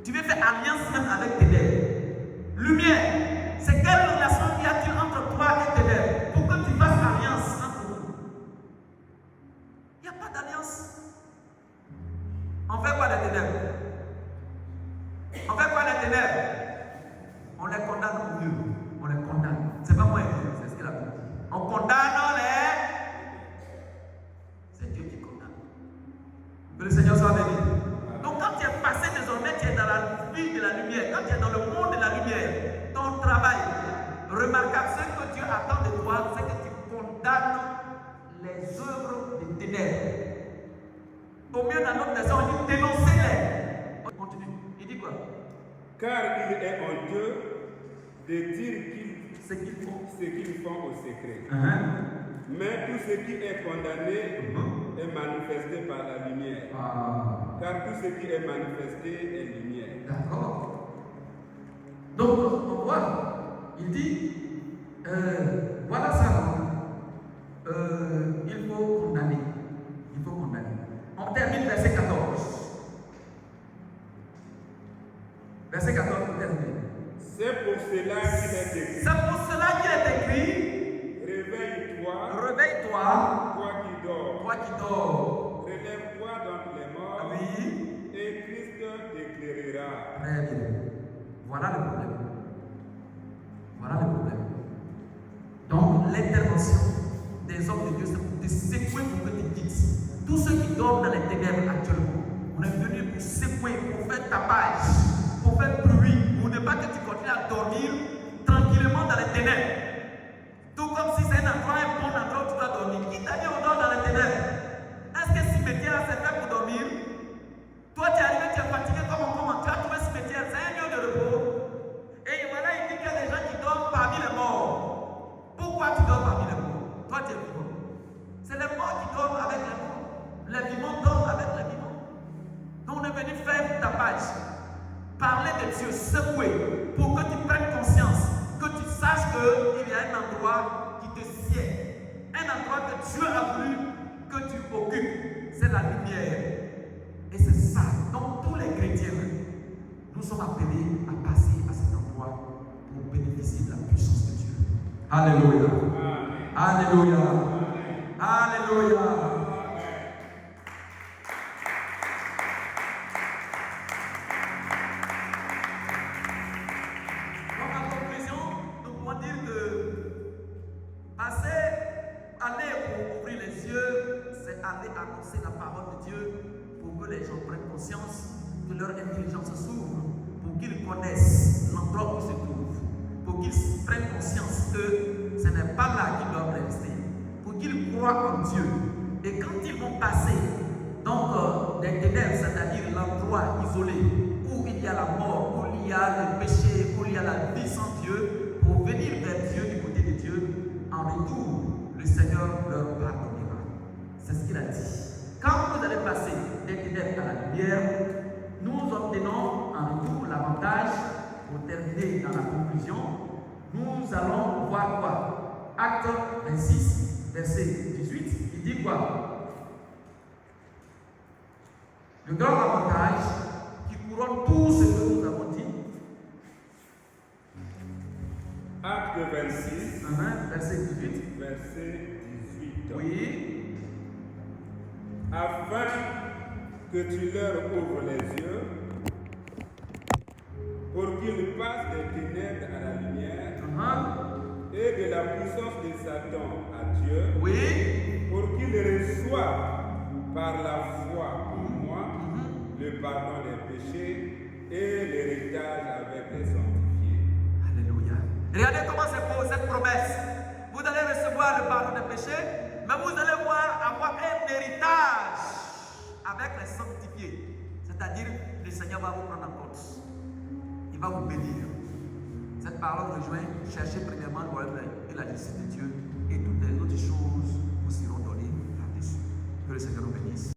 Tu veux faire alliance même avec ténèbres? Lumière, c'est quelle relation y a-t-il entre toi et ténèbres? Pour que tu fasses alliance entre vous? Il n'y a pas d'alliance. On fait quoi les ténèbres? On fait quoi les ténèbres? On les condamne au mieux. On les condamne. C'est pas moi, c'est ce qu'il a dit. On condamne les. C'est Dieu qui condamne. Que le Seigneur soit béni. Donc quand tu es passé désormais, tu es dans la vie de la lumière. Quand tu es dans le monde de la lumière, ton travail remarquable, ce que Dieu attend de toi, c'est que tu condamnes les œuvres des ténèbres. Au mieux dans notre maison, il dit dénoncez-les. On continue. Il dit quoi? Car il est honteux de dire ce qu'ils font au secret. Mais tout ce qui est condamné est manifesté par la lumière. Car tout ce qui est manifesté est lumière. D'accord. Donc, on voit, il dit, voilà ça. Il faut condamner. Il faut condamner. On termine verset 14. Verset 14, on termine. C'est pour cela qu'il est écrit. C'est pour cela qu'il est écrit. Réveille-toi. Réveille-toi. Toi qui dors. Toi qui dors. Relève-toi d'entre les morts. Oui. Et Christ t'éclairera. Très bien. Voilà le problème. Voilà le problème. Donc, l'intervention des hommes de Dieu, c'est pour te secouer, pour que tu quittes. Tous ceux qui dorment dans les ténèbres actuellement, on est venu pour secouer, pour faire tapage, pour faire bruit, pour ne pas que tu continues à dormir tranquillement dans les ténèbres. Tout comme si c'est un endroit, un bon endroit où tu dois dormir. Qui t'a dit on dort dans les ténèbres? Est-ce que ce cimetière là c'est fait pour dormir? Toi tu es arrivé, tu es fatigué comme on commence. Tu as trouvé ce cimetière, c'est un lieu de repos. Et voilà, il dit qu'il y a des gens qui dorment parmi les morts. Pourquoi tu dors parmi les morts? Toi tu es vivant. C'est les morts qui dorment avec les morts. Les vivants dorment avec les vivants. Donc on est venu faire tapage. Parler de Dieu, secouer, pour que tu prennes conscience, que tu saches qu'il y a un endroit qui te sied, un endroit que Dieu a voulu que tu occupes, c'est la lumière. Et c'est ça, donc tous les chrétiens, nous sommes appelés à passer à cet endroit pour bénéficier de la puissance de Dieu. Alléluia. Alléluia. Alléluia. Aller annoncer la parole de Dieu pour que les gens prennent conscience, que leur intelligence s'ouvre, pour qu'ils connaissent l'endroit où ils se trouvent, pour qu'ils prennent conscience que ce n'est pas là qu'ils doivent rester, pour qu'ils croient en Dieu. Et quand ils vont passer donc des ténèbres, c'est-à-dire l'endroit isolé où il y a la mort, où il y a le péché, où il y a la vie sans Dieu, pour venir vers Dieu, du côté de Dieu, en retour, le Seigneur leur pardonnera. C'est ce qu'il a dit. Quand vous allez passer des ténèbres à la lumière, nous obtenons en retour l'avantage, pour terminer dans la conclusion, nous allons voir quoi? Acte 26, verset 18, il dit quoi? Le grand avantage qui couronne tout ce que nous avons dit. Acte 26, verset 18. Verset 18. Oui. Afin que tu leur ouvres les yeux, pour qu'ils passent des ténèbres à la lumière, et de la puissance de Satan à Dieu, oui, pour qu'ils reçoivent par la foi en moi le pardon des péchés et l'héritage avec les sanctifiés. Alléluia. Regardez comment c'est beau cette promesse. Vous allez recevoir le pardon des péchés, mais vous allez avoir un héritage avec les sanctifiés. C'est-à-dire, le Seigneur va vous prendre en compte. Il va vous bénir. Cette parole rejoint, cherchez premièrement le royaume et la justice de Dieu, et toutes les autres choses vous seront données là-dessus. Que le Seigneur nous bénisse.